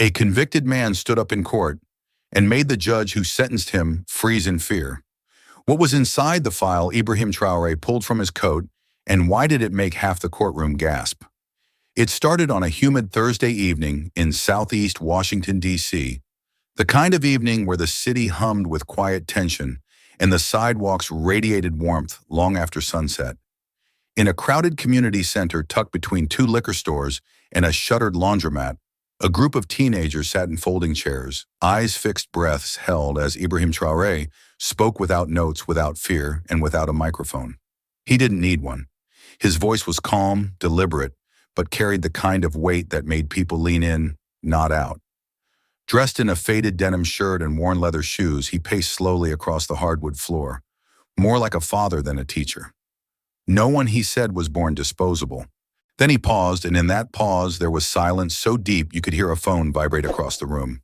A convicted man stood up in court and made the judge who sentenced him freeze in fear. What was inside the file Ibrahim Traoré pulled from his coat, and why did it make half the courtroom gasp? It started on a humid Thursday evening in southeast Washington, D.C., the kind of evening where the city hummed with quiet tension and the sidewalks radiated warmth long after sunset. In a crowded community center tucked between two liquor stores and a shuttered laundromat, a group of teenagers sat in folding chairs, eyes fixed, breaths held as Ibrahim Traoré spoke without notes, without fear, and without a microphone. He didn't need one. His voice was calm, deliberate, but carried the kind of weight that made people lean in, not out. Dressed in a faded denim shirt and worn leather shoes, he paced slowly across the hardwood floor, more like a father than a teacher. No one, he said, was born disposable. Then he paused, and in that pause there was silence so deep you could hear a phone vibrate across the room.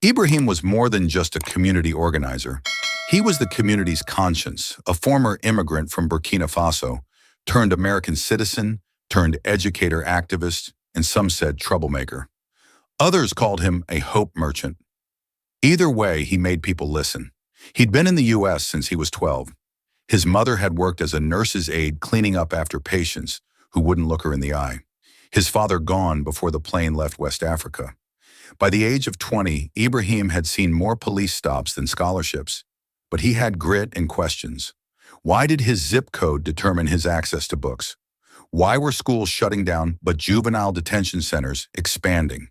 Ibrahim was more than just a community organizer. He was the community's conscience, a former immigrant from Burkina Faso, turned American citizen, turned educator activist, and some said troublemaker. Others called him a hope merchant. Either way, he made people listen. He'd been in the U.S. since he was 12. His mother had worked as a nurse's aide cleaning up after patients who wouldn't look her in the eye. His father gone before the plane left West Africa. By the age of 20, Ibrahim had seen more police stops than scholarships, but he had grit and questions. Why did his zip code determine his access to books? Why were schools shutting down but juvenile detention centers expanding?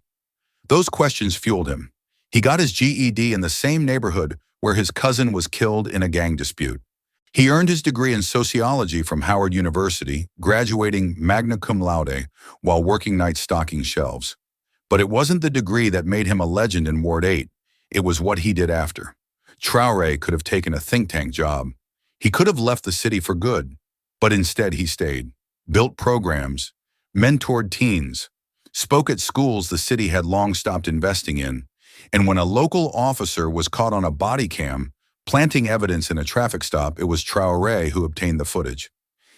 Those questions fueled him. He got his GED in the same neighborhood where his cousin was killed in a gang dispute. He earned his degree in sociology from Howard University, graduating magna cum laude while working nights stocking shelves. But it wasn't the degree that made him a legend in Ward 8. It was what he did after. Traoré could have taken a think tank job. He could have left the city for good, but instead he stayed, built programs, mentored teens, spoke at schools the city had long stopped investing in, and when a local officer was caught on a body cam planting evidence in a traffic stop, it was Traoré who obtained the footage.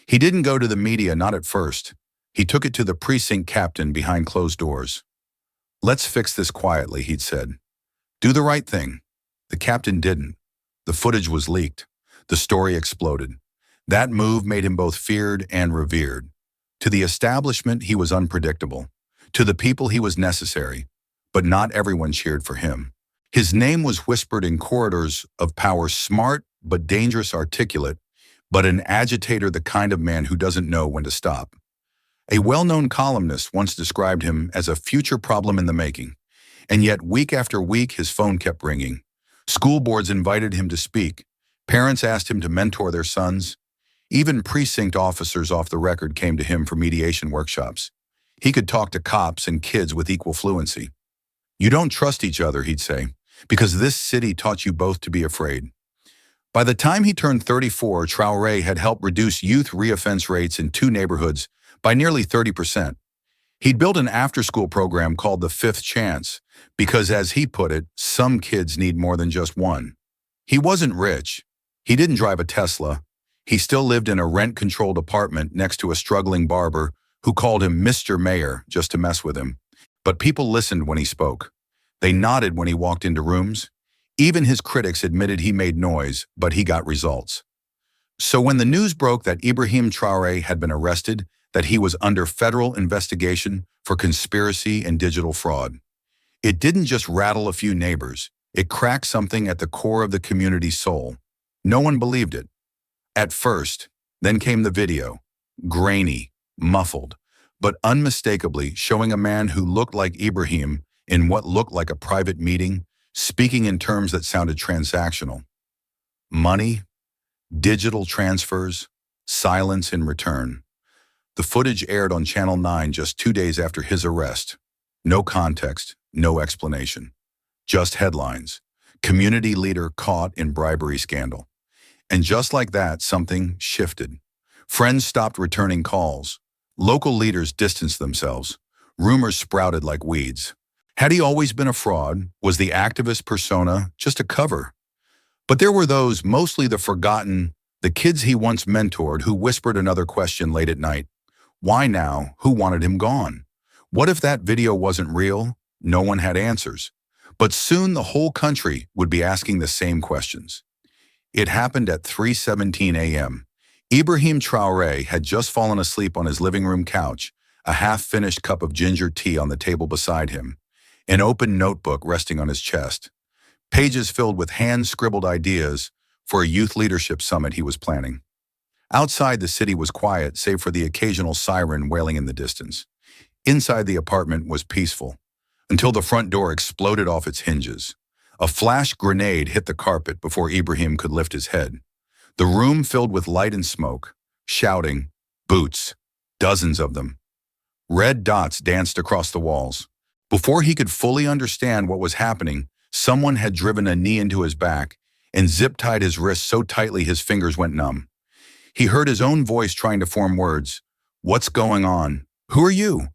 He didn't go to the media, not at first. He took it to the precinct captain behind closed doors. "Let's fix this quietly," he'd said. "Do the right thing." The captain didn't. The footage was leaked. The story exploded. That move made him both feared and revered. To the establishment, he was unpredictable. To the people, he was necessary. But not everyone cheered for him. His name was whispered in corridors of power, smart but dangerous, articulate, but an agitator, the kind of man who doesn't know when to stop. A well-known columnist once described him as a future problem in the making. And yet, week after week, his phone kept ringing. School boards invited him to speak. Parents asked him to mentor their sons. Even precinct officers off the record came to him for mediation workshops. He could talk to cops and kids with equal fluency. "You don't trust each other," he'd say, "because this city taught you both to be afraid." By the time he turned 34, Traoré had helped reduce youth reoffense rates in 2 neighborhoods by nearly 30%. He'd built an after-school program called the Fifth Chance because, as he put it, some kids need more than just one. He wasn't rich. He didn't drive a Tesla. He still lived in a rent-controlled apartment next to a struggling barber who called him Mr. Mayor just to mess with him. But people listened when he spoke. They nodded when he walked into rooms. Even his critics admitted he made noise, but he got results. So when the news broke that Ibrahim Traoré had been arrested, that he was under federal investigation for conspiracy and digital fraud, it didn't just rattle a few neighbors. It cracked something at the core of the community's soul. No one believed it. At first, then came the video, grainy, muffled, but unmistakably showing a man who looked like Ibrahim in what looked like a private meeting, speaking in terms that sounded transactional. Money, digital transfers, silence in return. The footage aired on Channel 9 just 2 days after his arrest. No context, no explanation. Just headlines. Community leader caught in bribery scandal. And just like that, something shifted. Friends stopped returning calls. Local leaders distanced themselves. Rumors sprouted like weeds. Had he always been a fraud? Was the activist persona just a cover? But there were those, mostly the forgotten, the kids he once mentored, who whispered another question late at night. Why now? Who wanted him gone? What if that video wasn't real? no one had answers. But soon the whole country would be asking the same questions. It happened at 3:17 a.m. Ibrahim Traoré had just fallen asleep on his living room couch, a half-finished cup of ginger tea on the table beside him, an open notebook resting on his chest, pages filled with hand-scribbled ideas for a youth leadership summit he was planning. Outside, the city was quiet, save for the occasional siren wailing in the distance. Inside the apartment was peaceful, until the front door exploded off its hinges. A flash grenade hit the carpet before Ibrahim could lift his head. The room filled with light and smoke, shouting, boots, dozens of them. Red dots danced across the walls. Before he could fully understand what was happening, someone had driven a knee into his back and zip-tied his wrist so tightly his fingers went numb. He heard his own voice trying to form words. What's going on? Who are you?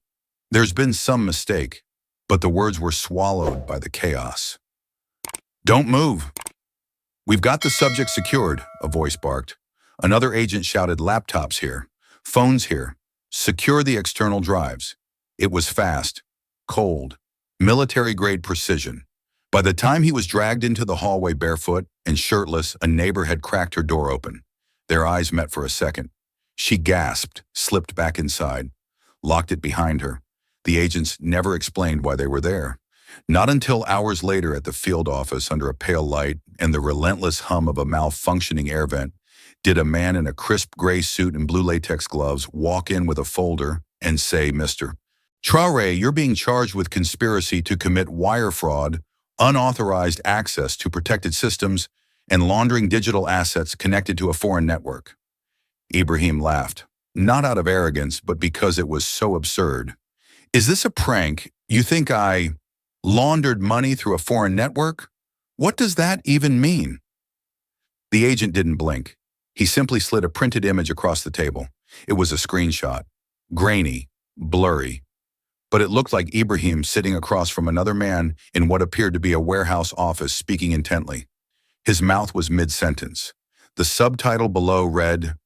There's been some mistake, but the words were swallowed by the chaos. Don't move. We've got the subject secured, a voice barked. Another agent shouted, laptops here, phones here, secure the external drives. It was fast, cold, military-grade precision. By the time he was dragged into the hallway barefoot and shirtless, a neighbor had cracked her door open. Their eyes met for a second. She gasped, slipped back inside, locked it behind her. The agents never explained why they were there. Not until hours later at the field office under a pale light and the relentless hum of a malfunctioning air vent did a man in a crisp gray suit and blue latex gloves walk in with a folder and say, Mr. Traoré, you're being charged with conspiracy to commit wire fraud, unauthorized access to protected systems, and laundering digital assets connected to a foreign network. Ibrahim laughed, not out of arrogance, but because it was so absurd. Is this a prank? You think I laundered money through a foreign network? What does that even mean? The agent didn't blink. He simply slid a printed image across the table. It was a screenshot, grainy, blurry, but it looked like Ibrahim sitting across from another man in what appeared to be a warehouse office speaking intently. His mouth was mid-sentence. The subtitle below read,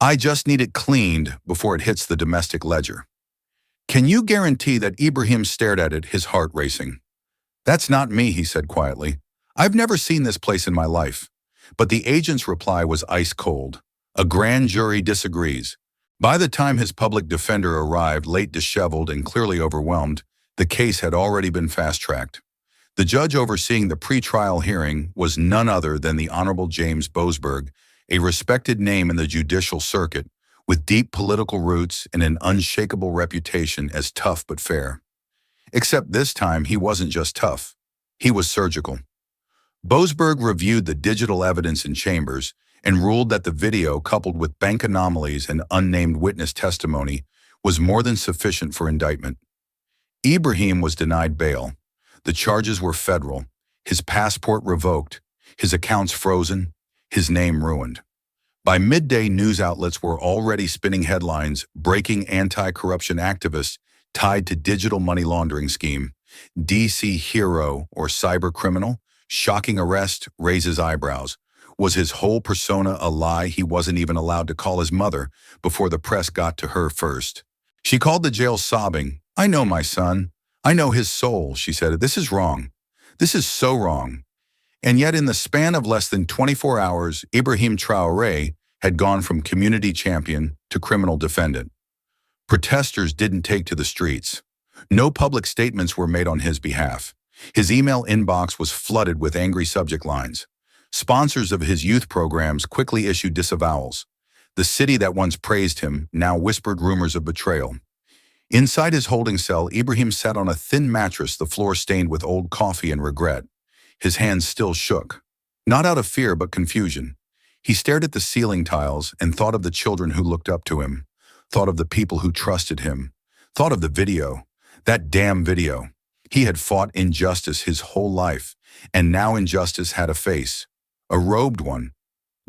I just need it cleaned before it hits the domestic ledger. Can you guarantee that Ibrahim stared at it, his heart racing? That's not me, he said quietly. I've never seen this place in my life. But the agent's reply was ice cold. A grand jury disagrees. By the time his public defender arrived, late disheveled and clearly overwhelmed, the case had already been fast-tracked. The judge overseeing the pre-trial hearing was none other than the Honorable James Boasberg, a respected name in the judicial circuit, with deep political roots and an unshakable reputation as tough but fair. Except this time he wasn't just tough, he was surgical. Boasberg reviewed the digital evidence in chambers and ruled that the video, coupled with bank anomalies and unnamed witness testimony, was more than sufficient for indictment. Ibrahim was denied bail. The charges were federal, his passport revoked, his accounts frozen, his name ruined. By midday, news outlets were already spinning headlines, breaking anti-corruption activists tied to digital money laundering scheme. DC hero or cyber criminal, shocking arrest, raises eyebrows. Was his whole persona a lie? He wasn't even allowed to call his mother before the press got to her first. She called the jail sobbing. I know my son. I know his soul, she said. This is wrong. This is so wrong. And yet in the span of less than 24 hours, Ibrahim Traoré had gone from community champion to criminal defendant. Protesters didn't take to the streets. No public statements were made on his behalf. His email inbox was flooded with angry subject lines. Sponsors of his youth programs quickly issued disavowals. The city that once praised him now whispered rumors of betrayal. Inside his holding cell, Ibrahim sat on a thin mattress, the floor stained with old coffee and regret. His hands still shook, not out of fear but confusion. He stared at the ceiling tiles and thought of the children who looked up to him, thought of the people who trusted him, thought of the video, that damn video. He had fought injustice his whole life, and now injustice had a face, a robed one.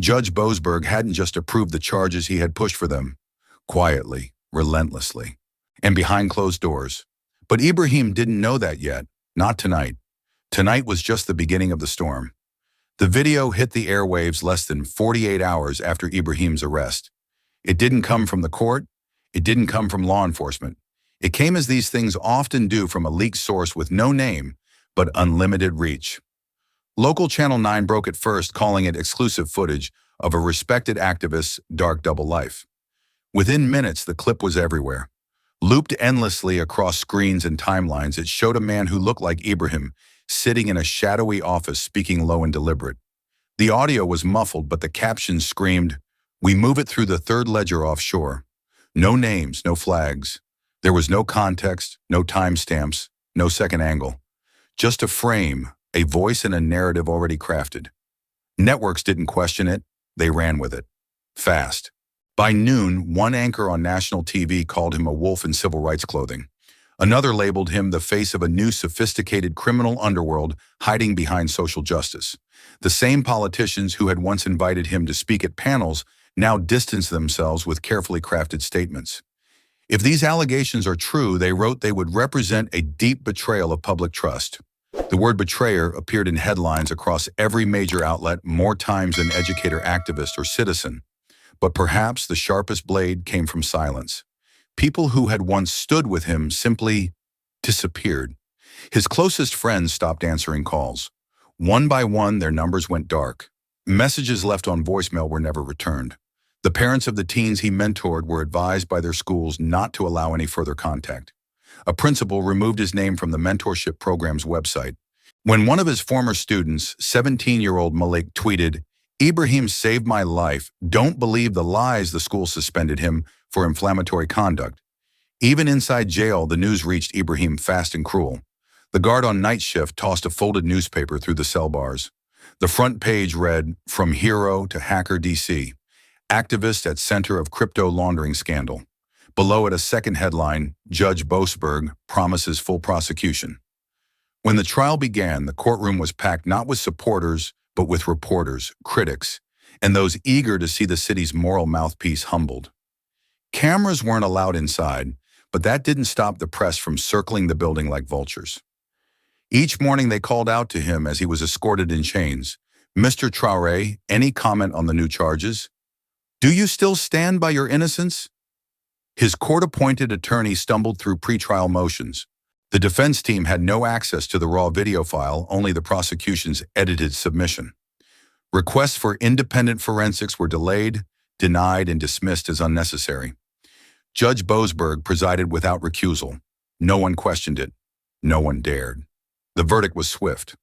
Judge Boasberg hadn't just approved the charges, he had pushed for them, quietly, relentlessly, and behind closed doors. But Ibrahim didn't know that yet, not tonight. Tonight was just the beginning of the storm. The video hit the airwaves less than 48 hours after Ibrahim's arrest. It didn't come from the court. It didn't come from law enforcement. It came as these things often do from a leaked source with no name, but unlimited reach. Local Channel 9 broke it first, calling it exclusive footage of a respected activist's dark double life. Within minutes, the clip was everywhere. Looped endlessly across screens and timelines, it showed a man who looked like Ibrahim, sitting in a shadowy office speaking low and deliberate. The audio was muffled, but the captions screamed, "We move it through the third ledger offshore." No names, no flags. There was no context, no timestamps, no second angle. Just a frame, a voice and a narrative already crafted. Networks didn't question it, they ran with it. Fast. By noon, one anchor on national TV called him a wolf in civil rights clothing. Another labeled him the face of a new sophisticated criminal underworld hiding behind social justice. The same politicians who had once invited him to speak at panels now distanced themselves with carefully crafted statements. If these allegations are true, they wrote, they would represent a deep betrayal of public trust. The word betrayer appeared in headlines across every major outlet more times than educator, activist, or citizen. But perhaps the sharpest blade came from silence. People who had once stood with him simply disappeared. His closest friends stopped answering calls. One by one, their numbers went dark. Messages left on voicemail were never returned. The parents of the teens he mentored were advised by their schools not to allow any further contact. A principal removed his name from the mentorship program's website. When one of his former students, 17-year-old Malik, tweeted, "Ibrahim saved my life. Don't believe the lies," the school suspended him for inflammatory conduct. Even inside jail, the news reached Ibrahim fast and cruel. The guard on night shift tossed a folded newspaper through the cell bars. The front page read, "From hero to hacker DC. Activist at center of crypto laundering scandal." Below it, a second headline, "Judge Boasberg promises full prosecution." When the trial began, the courtroom was packed not with supporters, but with reporters, critics, and those eager to see the city's moral mouthpiece humbled. Cameras weren't allowed inside, but that didn't stop the press from circling the building like vultures. Each morning they called out to him as he was escorted in chains. "Mr. Traoré, any comment on the new charges? Do you still stand by your innocence?" His court-appointed attorney stumbled through pretrial motions. The defense team had no access to the raw video file, only the prosecution's edited submission. Requests for independent forensics were delayed, denied, and dismissed as unnecessary. Judge Boasberg presided without recusal. No one questioned it. No one dared. The verdict was swift.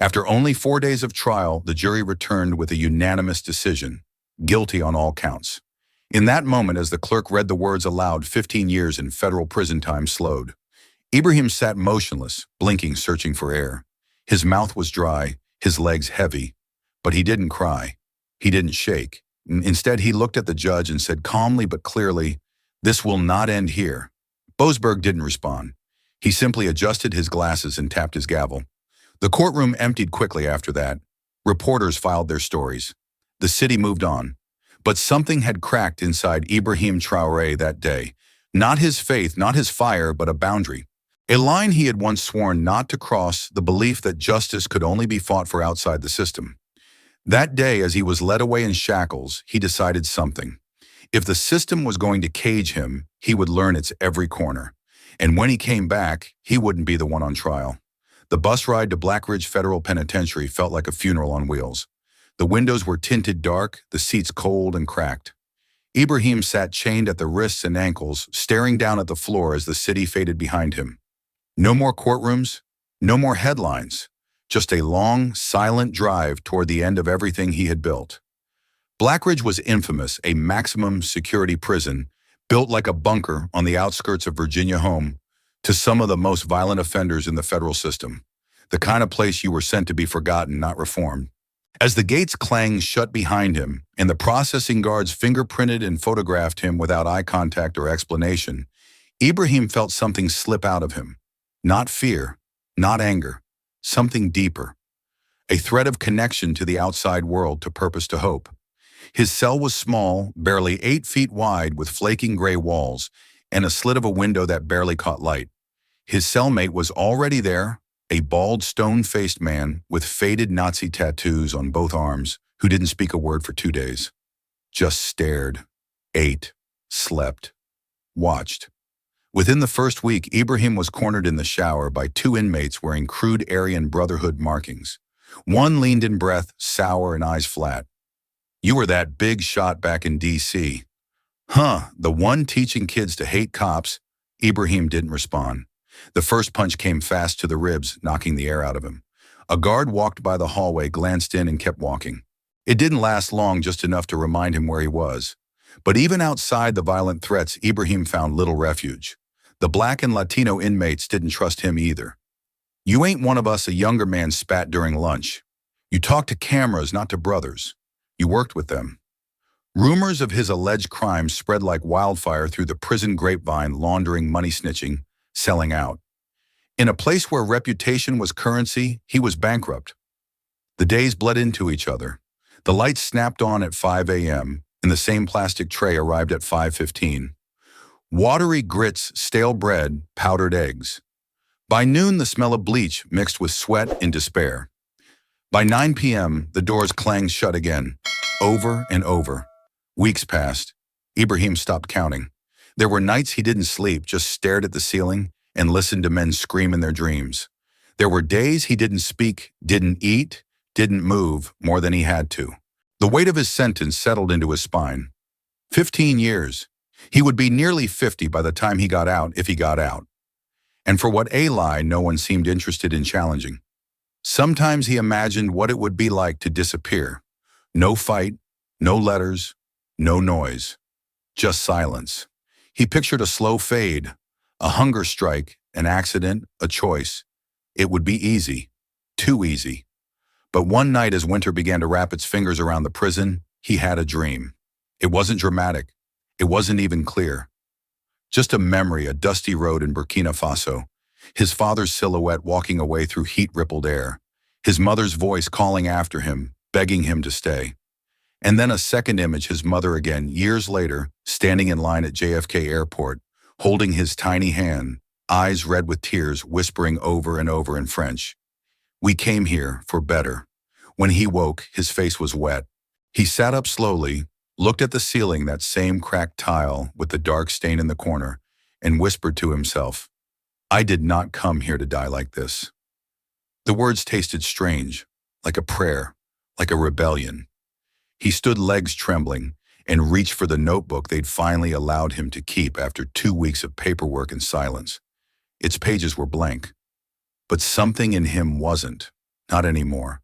After only 4 days of trial, the jury returned with a unanimous decision, guilty on all counts. In that moment, as the clerk read the words aloud, 15 years in federal prison time slowed. Ibrahim sat motionless, blinking, searching for air. His mouth was dry, his legs heavy, but he didn't cry. He didn't shake. Instead, he looked at the judge and said calmly but clearly, "This will not end here." Boasberg didn't respond. He simply adjusted his glasses and tapped his gavel. The courtroom emptied quickly after that. Reporters filed their stories. The city moved on. But something had cracked inside Ibrahim Traoré that day. Not his faith, not his fire, but a boundary. A line he had once sworn not to cross, the belief that justice could only be fought for outside the system. That day, as he was led away in shackles, he decided something. If the system was going to cage him, he would learn its every corner. And when he came back, he wouldn't be the one on trial. The bus ride to Blackridge Federal Penitentiary felt like a funeral on wheels. The windows were tinted dark, the seats cold and cracked. Ibrahim sat chained at the wrists and ankles, staring down at the floor as the city faded behind him. No more courtrooms, no more headlines, just a long, silent drive toward the end of everything he had built. Blackridge was infamous, a maximum security prison, built like a bunker on the outskirts of Virginia home to some of the most violent offenders in the federal system, the kind of place you were sent to be forgotten, not reformed. As the gates clanged shut behind him, and the processing guards fingerprinted and photographed him without eye contact or explanation, Ibrahim felt something slip out of him. Not fear, not anger, something deeper. A thread of connection to the outside world, to purpose, to hope. His cell was small, barely 8 feet wide, with flaking gray walls, and a slit of a window that barely caught light. His cellmate was already there, a bald, stone-faced man with faded Nazi tattoos on both arms, who didn't speak a word for 2 days. Just stared, ate, slept, watched. Within the first week, Ibrahim was cornered in the shower by two inmates wearing crude Aryan Brotherhood markings. One leaned in breath, sour and eyes flat. "You were that big shot back in D.C. "Huh, the one teaching kids to hate cops." Ibrahim didn't respond. The first punch came fast to the ribs, knocking the air out of him. A guard walked by the hallway, glanced in, and kept walking. It didn't last long, just enough to remind him where he was. But even outside the violent threats, Ibrahim found little refuge. The Black and Latino inmates didn't trust him either. "You ain't one of us," a younger man spat during lunch. "You talk to cameras, not to brothers. You worked with them." Rumors of his alleged crimes spread like wildfire through the prison grapevine, laundering, money snitching, selling out. In a place where reputation was currency, he was bankrupt. The days bled into each other. The lights snapped on at 5 a.m., and the same plastic tray arrived at 5:15. Watery grits, stale bread, powdered eggs. By noon, the smell of bleach mixed with sweat and despair. By 9 p.m., the doors clanged shut again, over and over. Weeks passed. Ibrahim stopped counting. There were nights he didn't sleep, just stared at the ceiling and listened to men scream in their dreams. There were days he didn't speak, didn't eat, didn't move more than he had to. The weight of his sentence settled into his spine. 15 years. He would be nearly 50 by the time he got out, if he got out. And for what a lie, no one seemed interested in challenging. Sometimes he imagined what it would be like to disappear. No fight, no letters, no noise. Just silence. He pictured a slow fade, a hunger strike, an accident, a choice. It would be easy. Too easy. But one night, as winter began to wrap its fingers around the prison, he had a dream. It wasn't dramatic. It wasn't even clear. Just a memory, a dusty road in Burkina Faso. His father's silhouette walking away through heat-rippled air. His mother's voice calling after him, begging him to stay. And then a second image, his mother again, years later, standing in line at JFK Airport, holding his tiny hand, eyes red with tears, whispering over and over in French, "We came here for better." When he woke, his face was wet. He sat up slowly, looked at the ceiling, that same cracked tile with the dark stain in the corner, and whispered to himself, "I did not come here to die like this." The words tasted strange, like a prayer, like a rebellion. He stood, legs trembling, and reached for the notebook they'd finally allowed him to keep after 2 weeks of paperwork and silence. Its pages were blank. But something in him wasn't, not anymore.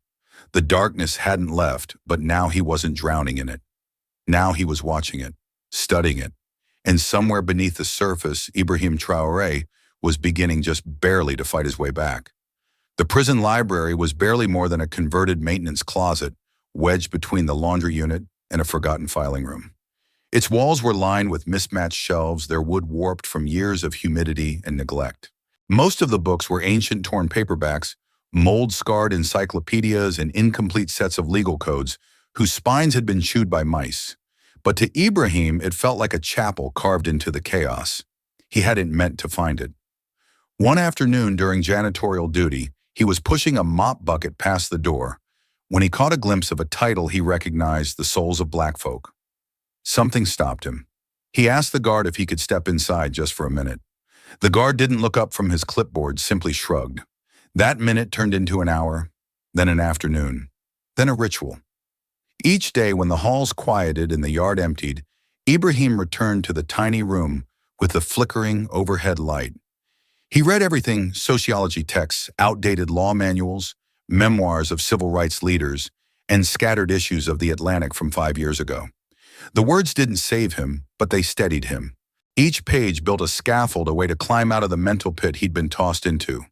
The darkness hadn't left, but now he wasn't drowning in it. Now he was watching it, studying it, and somewhere beneath the surface, Ibrahim Traoré was beginning just barely to fight his way back. The prison library was barely more than a converted maintenance closet, wedged between the laundry unit and a forgotten filing room. Its walls were lined with mismatched shelves, their wood warped from years of humidity and neglect. Most of the books were ancient torn paperbacks, mold-scarred encyclopedias, and incomplete sets of legal codes whose spines had been chewed by mice. But to Ibrahim, it felt like a chapel carved into the chaos. He hadn't meant to find it. One afternoon during janitorial duty, he was pushing a mop bucket past the door when he caught a glimpse of a title he recognized, "The Souls of Black Folk." Something stopped him. He asked the guard if he could step inside just for a minute. The guard didn't look up from his clipboard, simply shrugged. That minute turned into an hour, then an afternoon, then a ritual. Each day, when the halls quieted and the yard emptied, Ibrahim returned to the tiny room with the flickering overhead light. He read everything: sociology texts, outdated law manuals, memoirs of civil rights leaders, and scattered issues of The Atlantic from 5 years ago. The words didn't save him, but they steadied him. Each page built a scaffold, a way to climb out of the mental pit he'd been tossed into.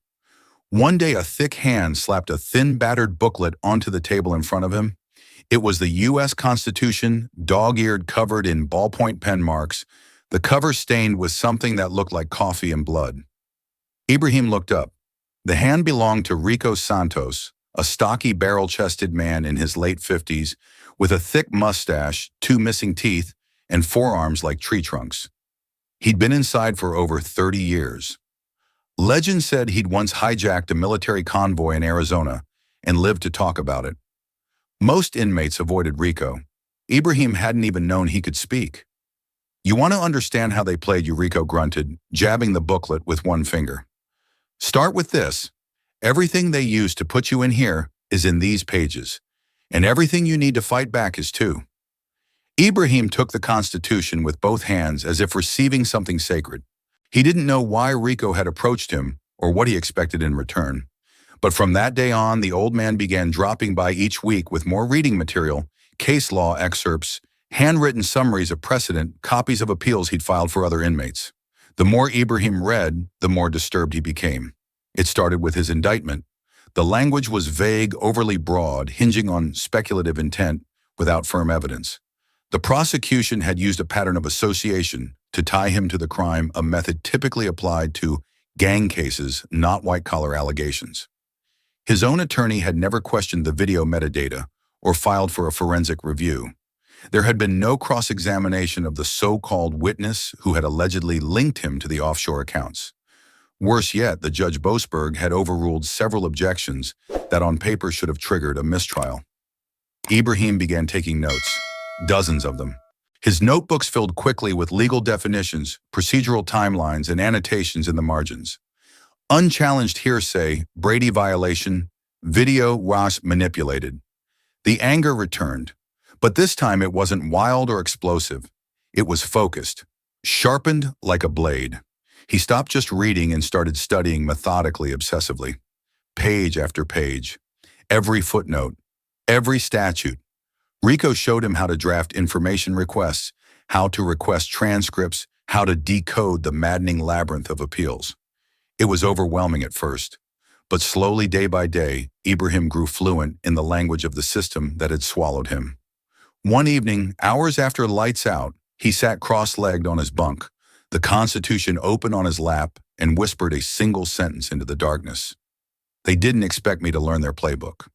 One day, a thick hand slapped a thin, battered booklet onto the table in front of him. It was the U.S. Constitution, dog-eared, covered in ballpoint pen marks, the cover stained with something that looked like coffee and blood. Ibrahim looked up. The hand belonged to Rico Santos, a stocky, barrel-chested man in his late 50s, with a thick mustache, 2 missing teeth, and forearms like tree trunks. He'd been inside for over 30 years. Legend said he'd once hijacked a military convoy in Arizona and lived to talk about it. Most inmates avoided Rico. Ibrahim hadn't even known he could speak. You want to understand how they played you, Rico grunted, jabbing the booklet with one finger. Start with this. Everything they used to put you in here is in these pages, and everything you need to fight back is too. Ibrahim took the Constitution with both hands as if receiving something sacred. He didn't know why Rico had approached him or what he expected in return. But from that day on, the old man began dropping by each week with more reading material, case law excerpts, handwritten summaries of precedent, copies of appeals he'd filed for other inmates. The more Ibrahim read, the more disturbed he became. It started with his indictment. The language was vague, overly broad, hinging on speculative intent without firm evidence. The prosecution had used a pattern of association to tie him to the crime, a method typically applied to gang cases, not white-collar allegations. His own attorney had never questioned the video metadata or filed for a forensic review. There had been no cross-examination of the so-called witness who had allegedly linked him to the offshore accounts. Worse yet, the Judge Boasberg had overruled several objections that on paper should have triggered a mistrial. Ibrahim began taking notes, dozens of them. His notebooks filled quickly with legal definitions, procedural timelines, and annotations in the margins. Unchallenged hearsay, Brady violation, video was manipulated. The anger returned, but this time it wasn't wild or explosive. It was focused, sharpened like a blade. He stopped just reading and started studying methodically, obsessively. Page after page, every footnote, every statute. Rico showed him how to draft information requests, how to request transcripts, how to decode the maddening labyrinth of appeals. It was overwhelming at first, but slowly, day by day, Ibrahim grew fluent in the language of the system that had swallowed him. One evening, hours after lights out, he sat cross-legged on his bunk, the Constitution open on his lap, and whispered a single sentence into the darkness. They didn't expect me to learn their playbook.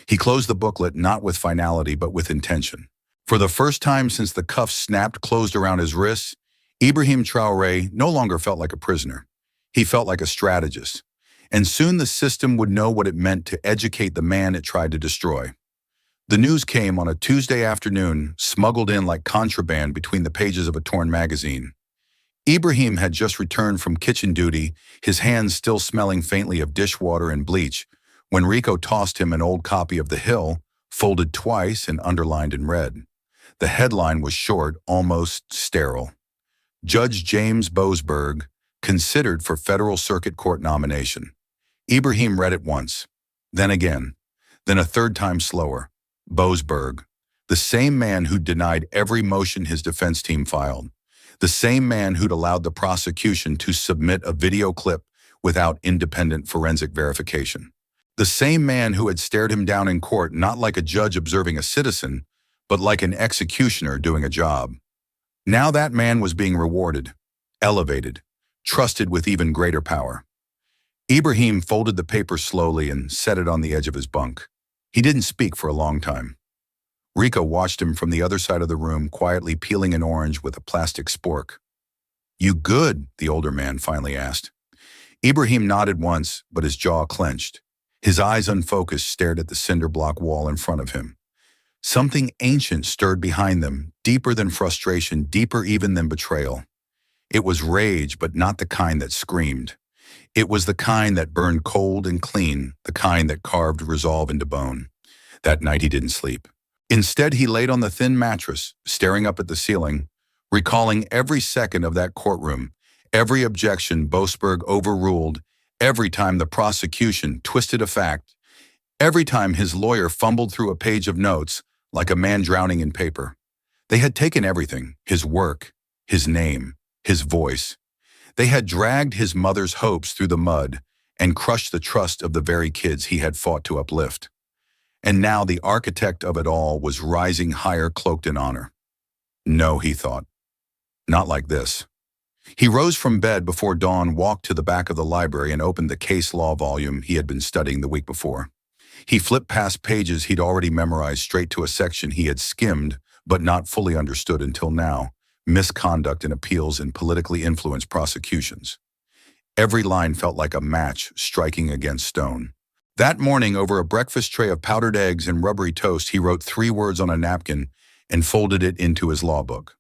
He closed the booklet not with finality but with intention. For the first time since the cuffs snapped closed around his wrists, Ibrahim Traoré no longer felt like a prisoner. He felt like a strategist. And soon the system would know what it meant to educate the man it tried to destroy. The news came on a Tuesday afternoon, smuggled in like contraband between the pages of a torn magazine. Ibrahim had just returned from kitchen duty, his hands still smelling faintly of dishwater and bleach, when Rico tossed him an old copy of The Hill, folded twice and underlined in red. The headline was short, almost sterile. Judge James Boasberg, considered for federal circuit court nomination. Ibrahim read it once, then again, then a third time slower. Boasberg, the same man who'd denied every motion his defense team filed, the same man who'd allowed the prosecution to submit a video clip without independent forensic verification. The same man who had stared him down in court not like a judge observing a citizen, but like an executioner doing a job. Now that man was being rewarded, elevated, trusted with even greater power. Ibrahim folded the paper slowly and set it on the edge of his bunk. He didn't speak for a long time. Rico watched him from the other side of the room, quietly peeling an orange with a plastic spork. "You good?" the older man finally asked. Ibrahim nodded once, but his jaw clenched. His eyes unfocused stared at the cinder block wall in front of him. Something ancient stirred behind them, deeper than frustration, deeper even than betrayal. It was rage, but not the kind that screamed. It was the kind that burned cold and clean, the kind that carved resolve into bone. That night he didn't sleep. Instead, he laid on the thin mattress, staring up at the ceiling, recalling every second of that courtroom, every objection Boasberg overruled, every time the prosecution twisted a fact, every time his lawyer fumbled through a page of notes like a man drowning in paper. They had taken everything, his work, his name, his voice. They had dragged his mother's hopes through the mud and crushed the trust of the very kids he had fought to uplift. And now the architect of it all was rising higher, cloaked in honor. No, he thought. Not like this. He rose from bed before dawn, walked to the back of the library, and opened the case law volume he had been studying the week before. He flipped past pages he'd already memorized straight to a section he had skimmed but not fully understood until now: misconduct in appeals and politically influenced prosecutions. Every line felt like a match striking against stone. That morning, over a breakfast tray of powdered eggs and rubbery toast, he wrote 3 words on a napkin and folded it into his law book.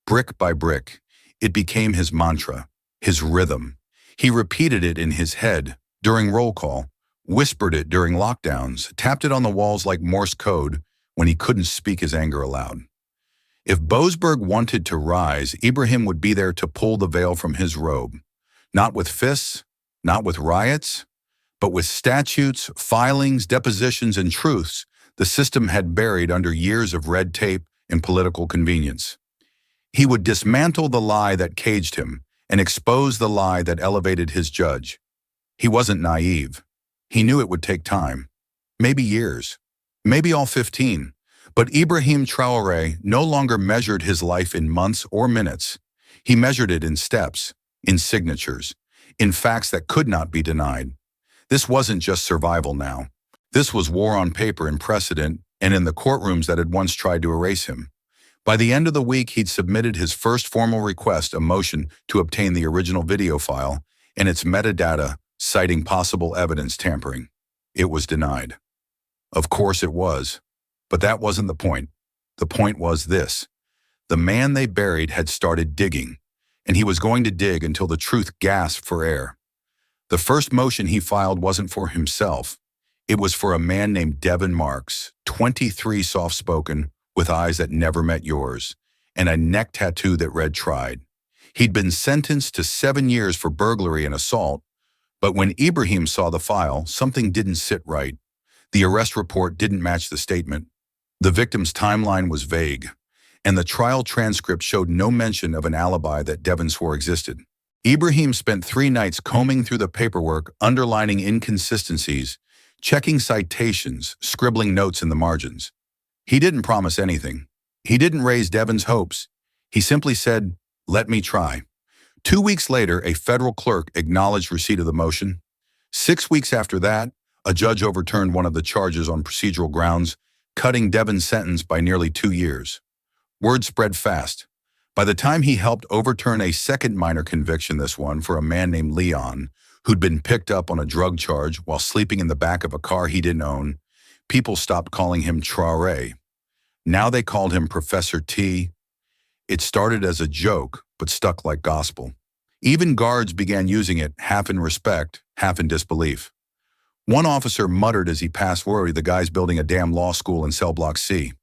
Brick by brick, it became his mantra, his rhythm. He repeated it in his head during roll call, whispered it during lockdowns, tapped it on the walls like Morse code when he couldn't speak his anger aloud. If Boasberg wanted to rise, Ibrahim would be there to pull the veil from his robe. Not with fists, not with riots, but with statutes, filings, depositions, and truths the system had buried under years of red tape and political convenience. He would dismantle the lie that caged him and expose the lie that elevated his judge. He wasn't naive. He knew it would take time, maybe years, maybe all 15. But Ibrahim Traoré no longer measured his life in months or minutes. He measured it in steps, in signatures, in facts that could not be denied. This wasn't just survival now. This was war on paper and precedent and in the courtrooms that had once tried to erase him. By the end of the week, he'd submitted his first formal request, a motion to obtain the original video file and its metadata citing possible evidence tampering. It was denied. Of course it was. But that wasn't the point. The point was this. The man they buried had started digging, and he was going to dig until the truth gasped for air. The first motion he filed wasn't for himself. It was for a man named Devin Marks, 23, soft-spoken, with eyes that never met yours, and a neck tattoo that read tried. He'd been sentenced to 7 years for burglary and assault, but when Ibrahim saw the file, something didn't sit right. The arrest report didn't match the statement. The victim's timeline was vague, and the trial transcript showed no mention of an alibi that Devin swore existed. Ibrahim spent 3 nights combing through the paperwork, underlining inconsistencies, checking citations, scribbling notes in the margins. He didn't promise anything. He didn't raise Devin's hopes. He simply said, "Let me try." 2 weeks later, a federal clerk acknowledged receipt of the motion. 6 weeks after that, a judge overturned one of the charges on procedural grounds, cutting Devin's sentence by nearly 2 years. Word spread fast. By the time he helped overturn a second minor conviction, this one for a man named Leon, who'd been picked up on a drug charge while sleeping in the back of a car he didn't own, people stopped calling him Traoré. Now they called him Professor T. It started as a joke, but stuck like gospel. Even guards began using it, half in respect, half in disbelief. One officer muttered as he passed, "Worry, the guy's building a damn law school in cell block C."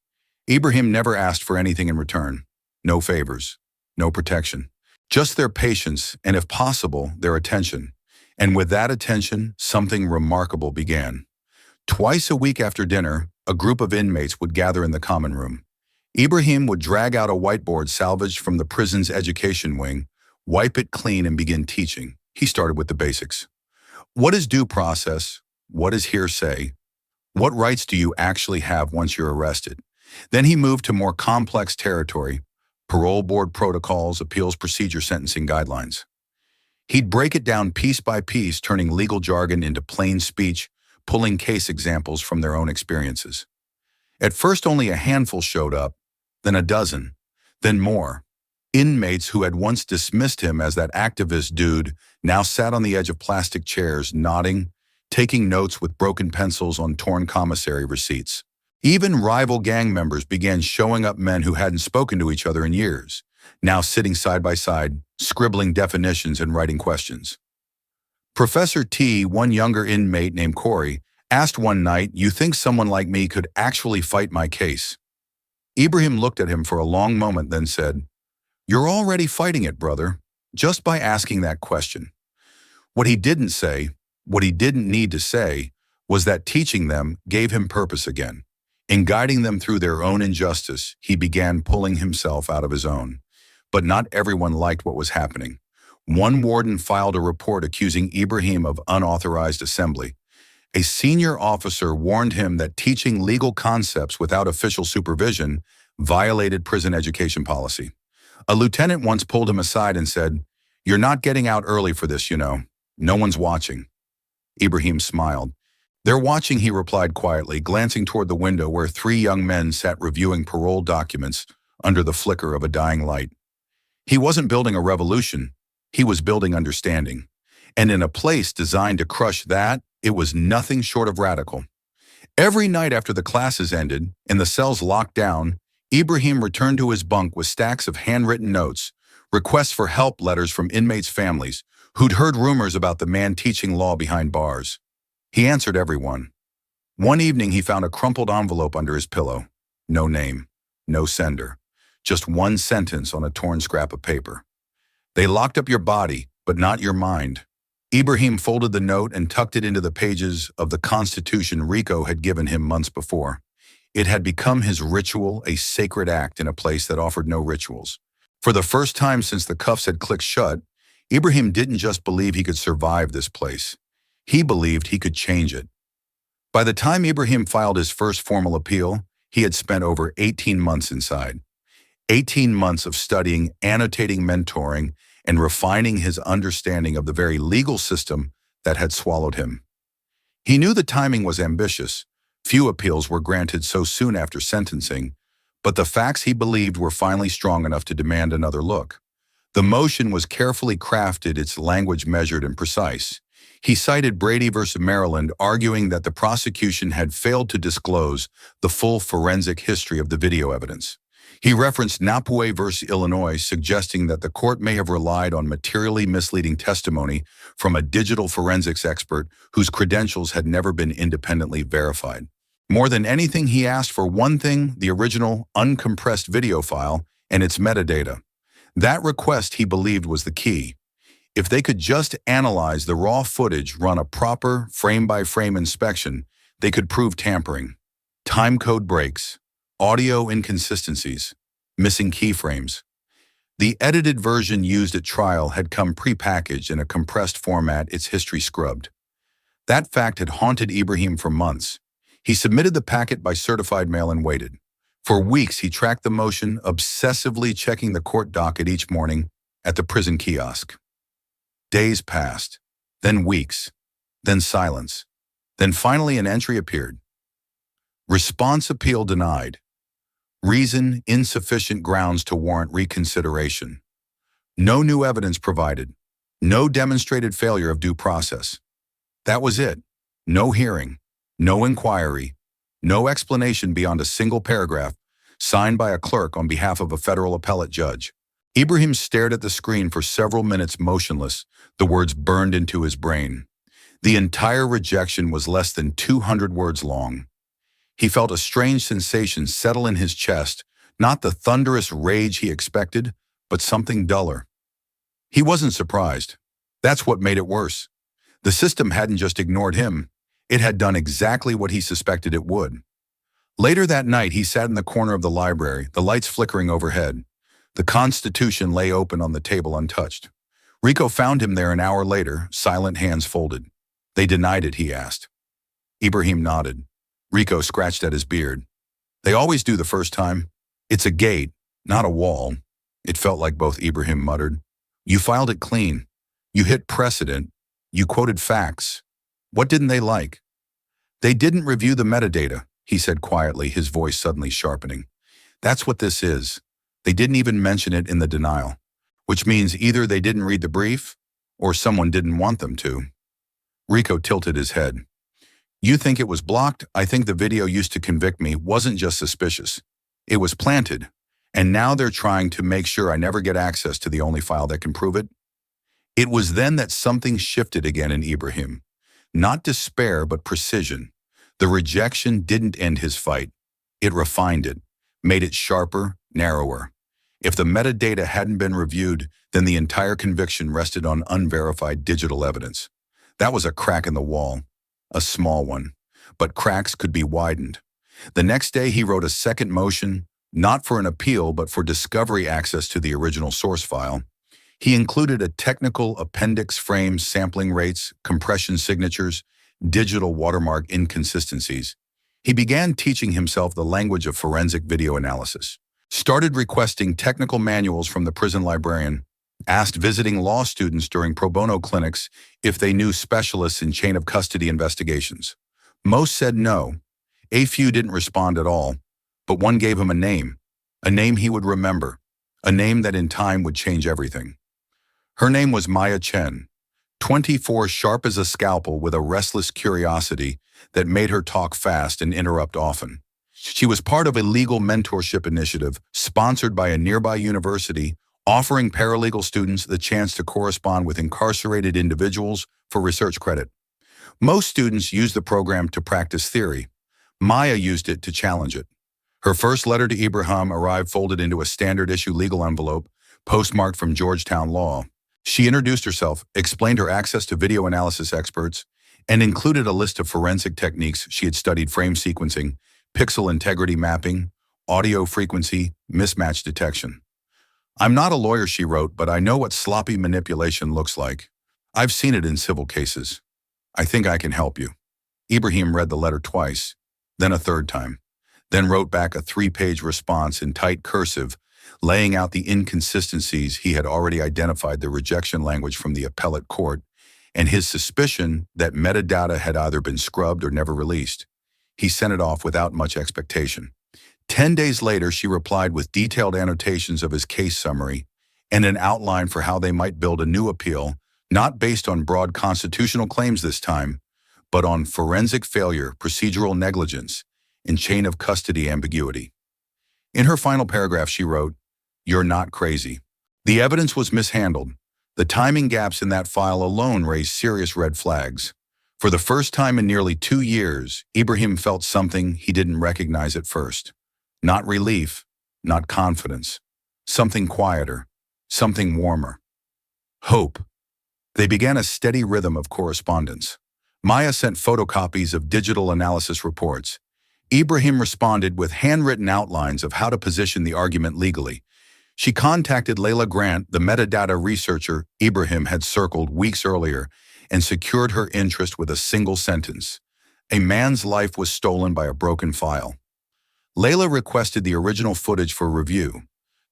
Ibrahim never asked for anything in return. No favors, no protection. Just their patience and, if possible, their attention. And with that attention, something remarkable began. Twice a week after dinner, a group of inmates would gather in the common room. Ibrahim would drag out a whiteboard salvaged from the prison's education wing, wipe it clean, and begin teaching. He started with the basics. What is due process? What is hearsay? What rights do you actually have once you're arrested? Then he moved to more complex territory, parole board protocols, appeals procedure, sentencing guidelines. He'd break it down piece by piece, turning legal jargon into plain speech, pulling case examples from their own experiences. At first, only a handful showed up, then a dozen, then more. Inmates who had once dismissed him as that activist dude now sat on the edge of plastic chairs, nodding, taking notes with broken pencils on torn commissary receipts. Even rival gang members began showing up, men who hadn't spoken to each other in years, now sitting side by side, scribbling definitions and writing questions. Professor T, one younger inmate named Corey, asked one night, "You think someone like me could actually fight my case?" Ibrahim looked at him for a long moment, then said, "You're already fighting it, brother, just by asking that question." What he didn't say, what he didn't need to say, was that teaching them gave him purpose again. In guiding them through their own injustice, he began pulling himself out of his own. But not everyone liked what was happening. One warden filed a report accusing Ibrahim of unauthorized assembly. A senior officer warned him that teaching legal concepts without official supervision violated prison education policy. A lieutenant once pulled him aside and said, "You're not getting out early for this, you know. No one's watching." Ibrahim smiled. "They're watching," he replied quietly, glancing toward the window where 3 young men sat reviewing parole documents under the flicker of a dying light. He wasn't building a revolution. He was building understanding. And in a place designed to crush that, it was nothing short of radical. Every night after the classes ended and the cells locked down, Ibrahim returned to his bunk with stacks of handwritten notes, requests for help letters from inmates' families who'd heard rumors about the man teaching law behind bars. He answered everyone. One evening he found a crumpled envelope under his pillow. No name, no sender, just one sentence on a torn scrap of paper. They locked up your body, but not your mind. Ibrahim folded the note and tucked it into the pages of the Constitution Rico had given him months before. It had become his ritual, a sacred act in a place that offered no rituals. For the first time since the cuffs had clicked shut, Ibrahim didn't just believe he could survive this place. He believed he could change it. By the time Ibrahim filed his first formal appeal, he had spent over 18 months inside. 18 months of studying, annotating, mentoring, and refining his understanding of the very legal system that had swallowed him. He knew the timing was ambitious. Few appeals were granted so soon after sentencing, but the facts he believed were finally strong enough to demand another look. The motion was carefully crafted, its language measured and precise. He cited Brady versus Maryland, arguing that the prosecution had failed to disclose the full forensic history of the video evidence. He referenced Napue versus Illinois, suggesting that the court may have relied on materially misleading testimony from a digital forensics expert whose credentials had never been independently verified. More than anything, he asked for one thing: the original, uncompressed video file and its metadata. That request, he believed, was the key. If they could just analyze the raw footage, run a proper frame-by-frame inspection, they could prove tampering, time code breaks, audio inconsistencies, missing keyframes. The edited version used at trial had come prepackaged in a compressed format, its history scrubbed. That fact had haunted Ibrahim for months. He submitted the packet by certified mail and waited. For weeks, he tracked the motion, obsessively checking the court docket each morning at the prison kiosk. Days passed, then weeks, then silence, then finally an entry appeared. Response appeal denied. Reason, insufficient grounds to warrant reconsideration. No new evidence provided. No demonstrated failure of due process. That was it. No hearing, no inquiry, no explanation beyond a single paragraph signed by a clerk on behalf of a federal appellate judge. Ibrahim stared at the screen for several minutes motionless, the words burned into his brain. The entire rejection was less than 200 words long. He felt a strange sensation settle in his chest, not the thunderous rage he expected, but something duller. He wasn't surprised. That's what made it worse. The system hadn't just ignored him. It had done exactly what he suspected it would. Later that night, he sat in the corner of the library, the lights flickering overhead. The Constitution lay open on the table untouched. Rico found him there an hour later, silent, hands folded. They denied it, he asked. Ibrahim nodded. Rico scratched at his beard. They always do the first time. It's a gate, not a wall. It felt like both Ibrahim muttered. You filed it clean. You hit precedent. You quoted facts. What didn't they like? They didn't review the metadata, he said quietly, his voice suddenly sharpening. That's what this is. They didn't even mention it in the denial, which means either they didn't read the brief or someone didn't want them to. Rico tilted his head. You think it was blocked? I think the video used to convict me wasn't just suspicious. It was planted, and now they're trying to make sure I never get access to the only file that can prove it. It was then that something shifted again in Ibrahim. Not despair, but precision. The rejection didn't end his fight. It refined it, made it sharper, narrower. If the metadata hadn't been reviewed, then the entire conviction rested on unverified digital evidence. That was a crack in the wall, a small one, but cracks could be widened. The next day he wrote a second motion, not for an appeal, but for discovery access to the original source file. He included a technical appendix, frames, sampling rates, compression signatures, digital watermark inconsistencies. He began teaching himself the language of forensic video analysis, started requesting technical manuals from the prison librarian, asked visiting law students during pro bono clinics if they knew specialists in chain of custody investigations. Most said no. A few didn't respond at all, but one gave him a name he would remember, a name that in time would change everything. Her name was Maya Chen, 24, sharp as a scalpel with a restless curiosity that made her talk fast and interrupt often. She was part of a legal mentorship initiative sponsored by a nearby university, offering paralegal students the chance to correspond with incarcerated individuals for research credit. Most students use the program to practice theory. Maya used it to challenge it. Her first letter to Ibrahim arrived folded into a standard-issue legal envelope, postmarked from Georgetown Law. She introduced herself, explained her access to video analysis experts, and included a list of forensic techniques she had studied: frame sequencing, pixel integrity mapping, audio frequency, mismatch detection. "I'm not a lawyer," she wrote, "but I know what sloppy manipulation looks like. I've seen it in civil cases. I think I can help you." Ibrahim read the letter twice, then a third time, then wrote back a 3-page response in tight cursive, laying out the inconsistencies he had already identified: the rejection language from the appellate court, and his suspicion that metadata had either been scrubbed or never released. He sent it off without much expectation. 10 days later, she replied with detailed annotations of his case summary and an outline for how they might build a new appeal, not based on broad constitutional claims this time, but on forensic failure, procedural negligence, and chain of custody ambiguity. In her final paragraph, she wrote, "You're not crazy. The evidence was mishandled. The timing gaps in that file alone raised serious red flags. For the first time in nearly 2 years, Ibrahim felt something he didn't recognize at first. Not relief, not confidence. Something quieter, something warmer. Hope." They began a steady rhythm of correspondence. Maya sent photocopies of digital analysis reports. Ibrahim responded with handwritten outlines of how to position the argument legally. She contacted Layla Grant, the metadata researcher Ibrahim had circled weeks earlier, and secured her interest with a single sentence: "A man's life was stolen by a broken file." Layla requested the original footage for review.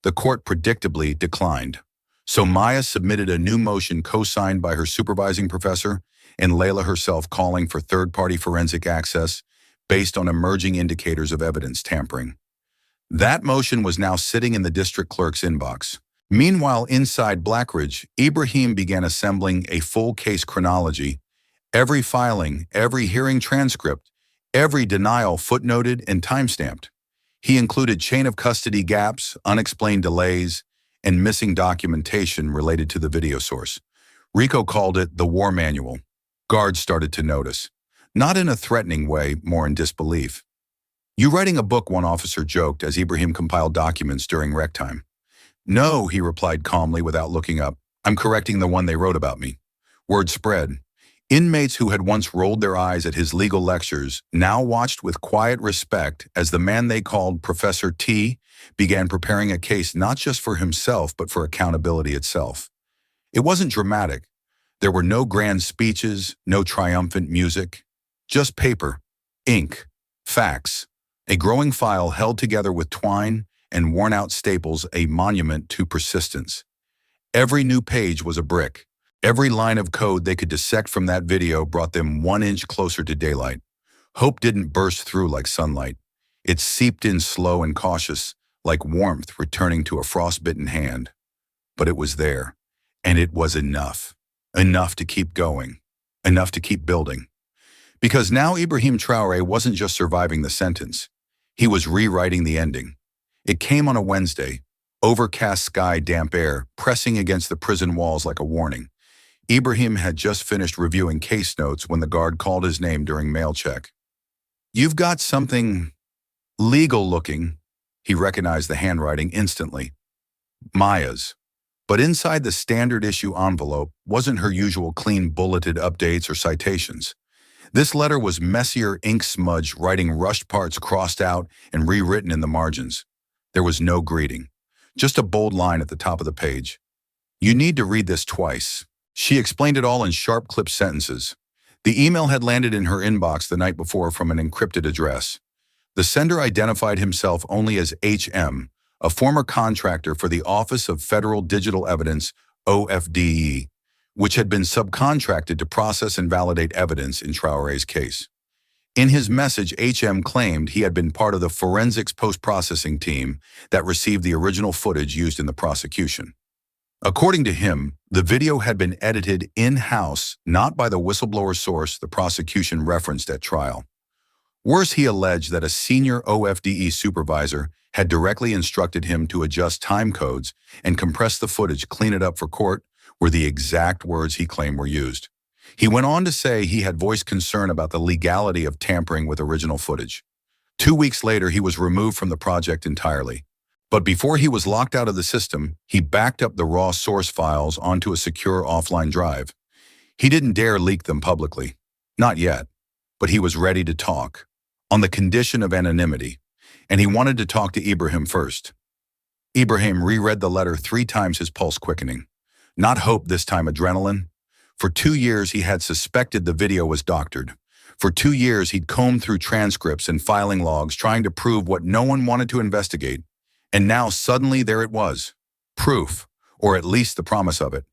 The court predictably declined. So Maya submitted a new motion co-signed by her supervising professor and Layla herself, calling for third-party forensic access based on emerging indicators of evidence tampering. That motion was now sitting in the district clerk's inbox. Meanwhile, inside Blackridge, Ibrahim began assembling a full case chronology: every filing, every hearing transcript, every denial footnoted and timestamped. He included chain of custody gaps, unexplained delays, and missing documentation related to the video source. Rico called it the war manual. Guards started to notice. Not in a threatening way, more in disbelief. "You writing a book?" one officer joked as Ibrahim compiled documents during rec time. "No," he replied calmly without looking up. "I'm correcting the one they wrote about me." Word spread. Inmates who had once rolled their eyes at his legal lectures now watched with quiet respect as the man they called Professor T began preparing a case not just for himself but for accountability itself. It wasn't dramatic. There were no grand speeches, no triumphant music. Just paper, ink, facts, a growing file held together with twine and worn-out staples, a monument to persistence. Every new page was a brick. Every line of code they could dissect from that video brought them 1 inch closer to daylight. Hope didn't burst through like sunlight. It seeped in slow and cautious, like warmth returning to a frostbitten hand. But it was there, and it was enough. Enough to keep going. Enough to keep building. Because now Ibrahim Traoré wasn't just surviving the sentence. He was rewriting the ending. It came on a Wednesday. Overcast sky, damp air, pressing against the prison walls like a warning. Ibrahim had just finished reviewing case notes when the guard called his name during mail check. "You've got something legal looking." He recognized the handwriting instantly. Maya's. But inside the standard issue envelope wasn't her usual clean bulleted updates or citations. This letter was messier ink smudge, writing rushed parts crossed out and rewritten in the margins. There was no greeting, just a bold line at the top of the page. "You need to read this twice." She explained it all in sharp clipped sentences. The email had landed in her inbox the night before from an encrypted address. The sender identified himself only as HM, a former contractor for the Office of Federal Digital Evidence, OFDE, which had been subcontracted to process and validate evidence in Traoré's case. In his message, HM claimed he had been part of the forensics post-processing team that received the original footage used in the prosecution. According to him, the video had been edited in-house, not by the whistleblower source the prosecution referenced at trial. Worse, he alleged that a senior OFDE supervisor had directly instructed him to adjust time codes and compress the footage, clean it up for court, were the exact words he claimed were used. He went on to say he had voiced concern about the legality of tampering with original footage. 2 weeks later, he was removed from the project entirely. But before he was locked out of the system, he backed up the raw source files onto a secure offline drive. He didn't dare leak them publicly. Not yet. But he was ready to talk, on the condition of anonymity, and he wanted to talk to Ibrahim first. Ibrahim reread the letter 3 times, his pulse quickening. Not hope this time, adrenaline. For 2 years, he had suspected the video was doctored. For 2 years, he'd combed through transcripts and filing logs, trying to prove what no one wanted to investigate. And now, suddenly, there it was. Proof, or at least the promise of it.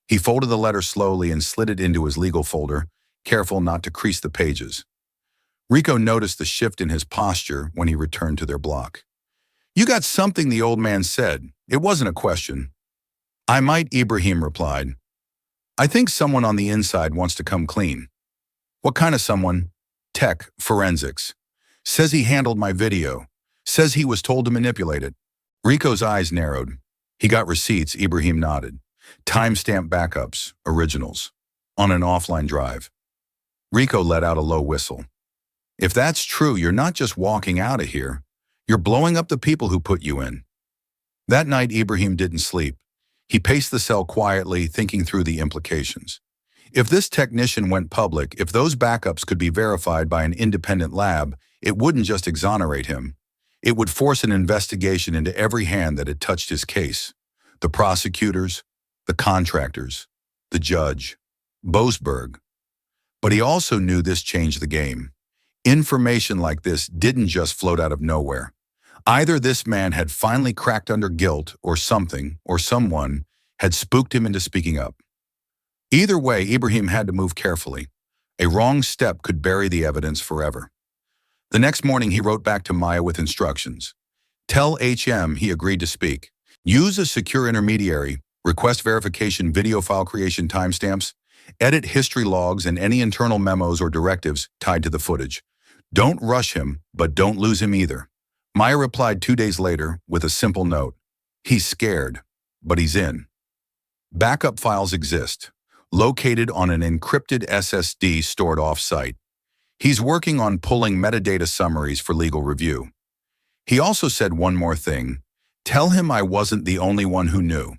He folded the letter slowly and slid it into his legal folder, careful not to crease the pages. Rico noticed the shift in his posture when he returned to their block. "You got something," the old man said. It wasn't a question. "I might," Ibrahim replied. "I think someone on the inside wants to come clean." "What kind of someone?" "Tech, forensics. Says he handled my video. Says he was told to manipulate it." Rico's eyes narrowed. "He got receipts," Ibrahim nodded. "Timestamp backups, originals, on an offline drive." Rico let out a low whistle. "If that's true, you're not just walking out of here. You're blowing up the people who put you in." That night, Ibrahim didn't sleep. He paced the cell quietly, thinking through the implications. If this technician went public, if those backups could be verified by an independent lab, it wouldn't just exonerate him. It would force an investigation into every hand that had touched his case. The prosecutors, the contractors, the judge, Boasberg. But he also knew this changed the game. Information like this didn't just float out of nowhere. Either this man had finally cracked under guilt, or something, or someone, had spooked him into speaking up. Either way, Ibrahim had to move carefully. A wrong step could bury the evidence forever. The next morning, he wrote back to Maya with instructions. Tell HM he agreed to speak. Use a secure intermediary, request verification, video file creation timestamps, edit history logs and any internal memos or directives tied to the footage. Don't rush him, but don't lose him either. Maya replied 2 days later with a simple note. He's scared, but he's in. Backup files exist, located on an encrypted SSD stored off-site. He's working on pulling metadata summaries for legal review. He also said one more thing. Tell him I wasn't the only one who knew.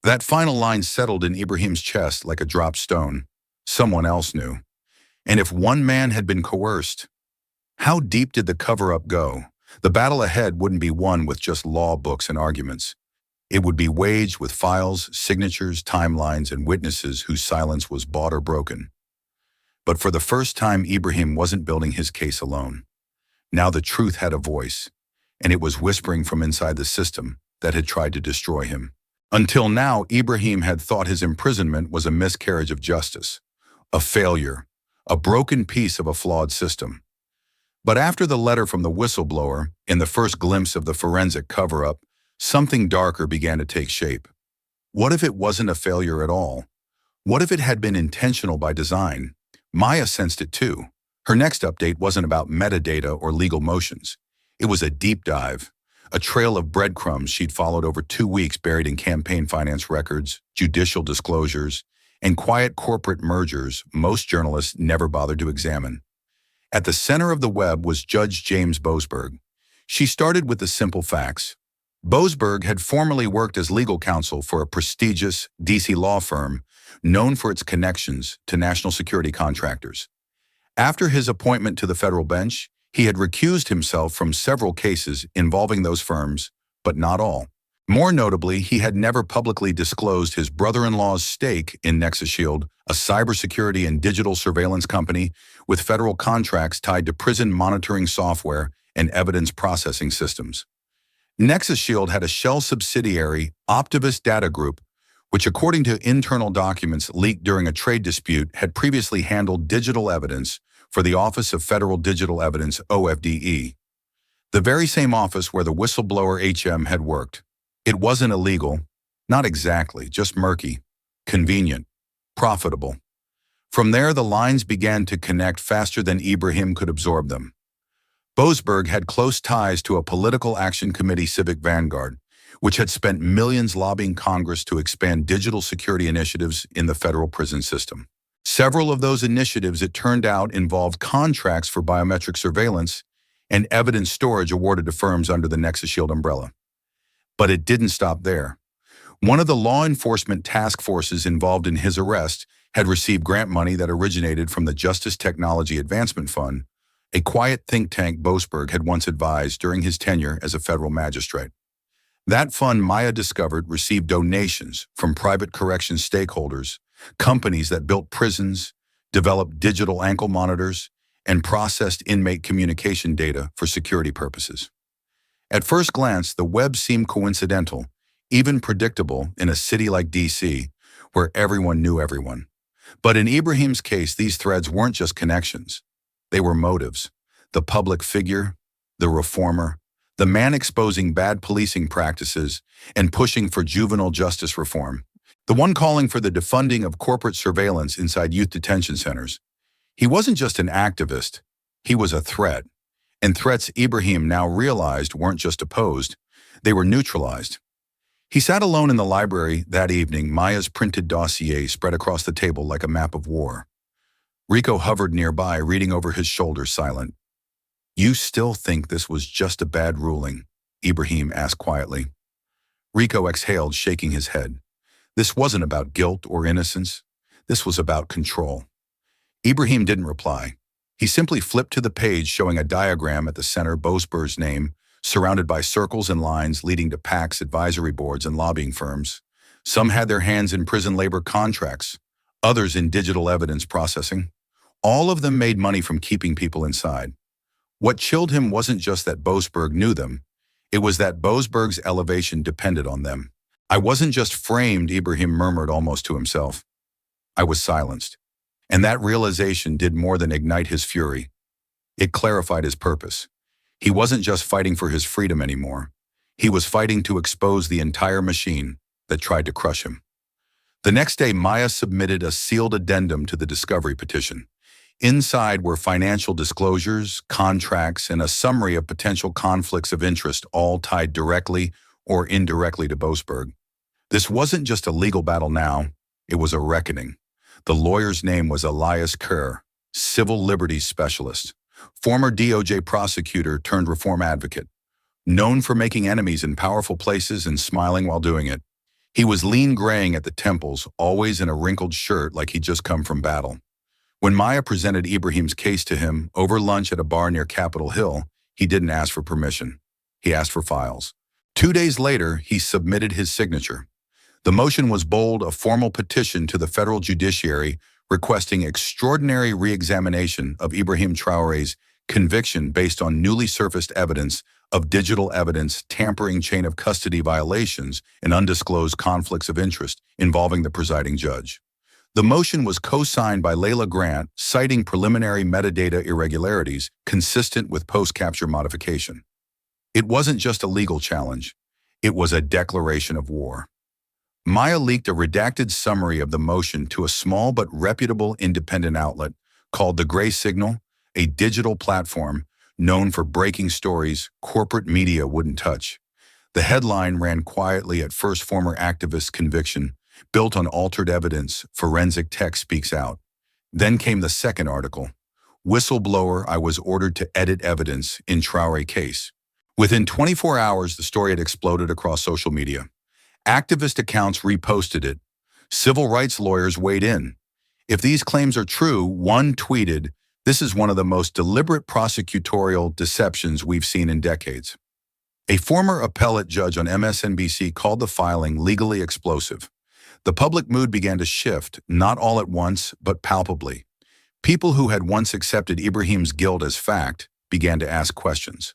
That final line settled in Ibrahim's chest like a dropped stone. Someone else knew. And if one man had been coerced, how deep did the cover-up go? The battle ahead wouldn't be won with just law books and arguments. It would be waged with files, signatures, timelines, and witnesses whose silence was bought or broken. But for the first time, Ibrahim wasn't building his case alone. Now the truth had a voice, and it was whispering from inside the system that had tried to destroy him. Until now, Ibrahim had thought his imprisonment was a miscarriage of justice, a failure, a broken piece of a flawed system. But after the letter from the whistleblower, in the first glimpse of the forensic cover-up, something darker began to take shape. What if it wasn't a failure at all? What if it had been intentional by design? Maya sensed it too. Her next update wasn't about metadata or legal motions. It was a deep dive, a trail of breadcrumbs she'd followed over 2 weeks buried in campaign finance records, judicial disclosures, and quiet corporate mergers most journalists never bothered to examine. At the center of the web was Judge James Boasberg. She started with the simple facts. Boasberg had formerly worked as legal counsel for a prestigious DC law firm known for its connections to national security contractors. After his appointment to the federal bench, he had recused himself from several cases involving those firms, but not all. More notably, he had never publicly disclosed his brother-in-law's stake in NexusShield, a cybersecurity and digital surveillance company with federal contracts tied to prison monitoring software and evidence processing systems. NexusShield had a shell subsidiary, Optivus Data Group, which according to internal documents leaked during a trade dispute had previously handled digital evidence for the Office of Federal Digital Evidence, OFDE, the very same office where the whistleblower HM had worked. It wasn't illegal, not exactly, just murky, convenient, profitable. From there, the lines began to connect faster than Ibrahim could absorb them. Boasberg had close ties to a political action committee civic vanguard, which had spent millions lobbying Congress to expand digital security initiatives in the federal prison system. Several of those initiatives, it turned out, involved contracts for biometric surveillance and evidence storage awarded to firms under the Nexus Shield umbrella. But it didn't stop there. One of the law enforcement task forces involved in his arrest had received grant money that originated from the Justice Technology Advancement Fund, a quiet think tank Boasberg had once advised during his tenure as a federal magistrate. That fund, Maya discovered, received donations from private corrections stakeholders, companies that built prisons, developed digital ankle monitors, and processed inmate communication data for security purposes. At first glance, the web seemed coincidental, even predictable in a city like D.C., where everyone knew everyone. But in Ibrahim's case, these threads weren't just connections. They were motives. The public figure, the reformer, the man exposing bad policing practices and pushing for juvenile justice reform, the one calling for the defunding of corporate surveillance inside youth detention centers. He wasn't just an activist, he was a threat. And threats Ibrahim now realized weren't just opposed, they were neutralized. He sat alone in the library that evening, Maya's printed dossier spread across the table like a map of war. Rico hovered nearby, reading over his shoulder, silent. "You still think this was just a bad ruling?" Ibrahim asked quietly. Rico exhaled, shaking his head. This wasn't about guilt or innocence. This was about control. Ibrahim didn't reply. He simply flipped to the page showing a diagram at the center, Boasberg's name, surrounded by circles and lines leading to PACs, advisory boards, and lobbying firms. Some had their hands in prison labor contracts, others in digital evidence processing. All of them made money from keeping people inside. What chilled him wasn't just that Boasberg knew them. It was that Boasberg's elevation depended on them. "I wasn't just framed," Ibrahim murmured almost to himself. "I was silenced." And that realization did more than ignite his fury. It clarified his purpose. He wasn't just fighting for his freedom anymore. He was fighting to expose the entire machine that tried to crush him. The next day, Maya submitted a sealed addendum to the discovery petition. Inside were financial disclosures, contracts, and a summary of potential conflicts of interest, all tied directly or indirectly to Boasberg. This wasn't just a legal battle now, it was a reckoning. The lawyer's name was Elias Kerr, civil liberties specialist, former DOJ prosecutor turned reform advocate, known for making enemies in powerful places and smiling while doing it. He was lean graying at the temples, always in a wrinkled shirt like he'd just come from battle. When Maya presented Ibrahim's case to him over lunch at a bar near Capitol Hill, he didn't ask for permission. He asked for files. 2 days later, he submitted his signature. The motion was bold, a formal petition to the federal judiciary requesting extraordinary re-examination of Ibrahim Traoré's conviction based on newly surfaced evidence of digital evidence, tampering, chain of custody violations, and undisclosed conflicts of interest involving the presiding judge. The motion was co-signed by Layla Grant, citing preliminary metadata irregularities consistent with post-capture modification. It wasn't just a legal challenge. It was a declaration of war. Maya leaked a redacted summary of the motion to a small but reputable independent outlet called The Gray Signal, a digital platform known for breaking stories corporate media wouldn't touch. The headline ran quietly at first: former activist conviction, built on altered evidence, forensic tech speaks out. Then came the second article: whistleblower, I was ordered to edit evidence in Traoré case. Within 24 hours, the story had exploded across social media. Activist accounts reposted it. Civil rights lawyers weighed in. If these claims are true, one tweeted, "This is one of the most deliberate prosecutorial deceptions we've seen in decades." A former appellate judge on MSNBC called the filing legally explosive. The public mood began to shift, not all at once, but palpably. People who had once accepted Ibrahim's guilt as fact began to ask questions.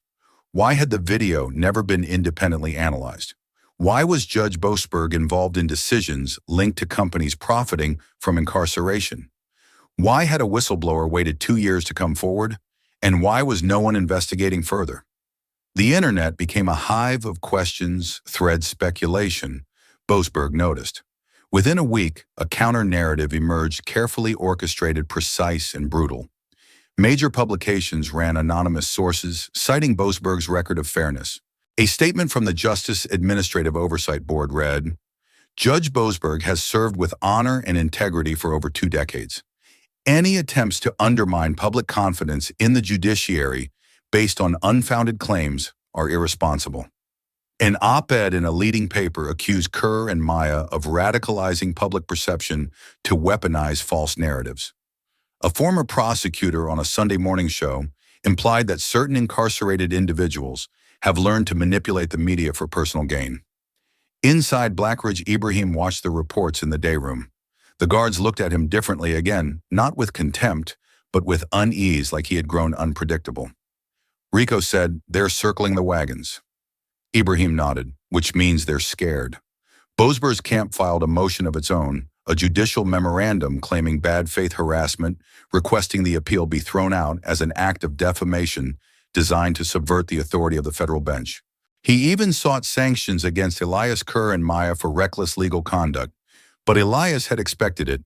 Why had the video never been independently analyzed? Why was Judge Boasberg involved in decisions linked to companies profiting from incarceration? Why had a whistleblower waited 2 years to come forward? And why was no one investigating further? The internet became a hive of questions, thread speculation, Boasberg noticed. Within a week, a counter-narrative emerged, carefully orchestrated, precise, and brutal. Major publications ran anonymous sources, citing Boasberg's record of fairness. A statement from the Justice Administrative Oversight Board read, "Judge Boasberg has served with honor and integrity for over 2 decades. Any attempts to undermine public confidence in the judiciary based on unfounded claims are irresponsible." An op-ed in a leading paper accused Kerr and Maya of radicalizing public perception to weaponize false narratives. A former prosecutor on a Sunday morning show implied that certain incarcerated individuals have learned to manipulate the media for personal gain. Inside Blackridge, Ibrahim watched the reports in the day room. The guards looked at him differently again, not with contempt, but with unease, like he had grown unpredictable. Rico said, "They're circling the wagons." Ibrahim nodded, which means they're scared. Boasberg's camp filed a motion of its own, a judicial memorandum claiming bad faith harassment, requesting the appeal be thrown out as an act of defamation designed to subvert the authority of the federal bench. He even sought sanctions against Elias Kerr and Maya for reckless legal conduct, but Elias had expected it.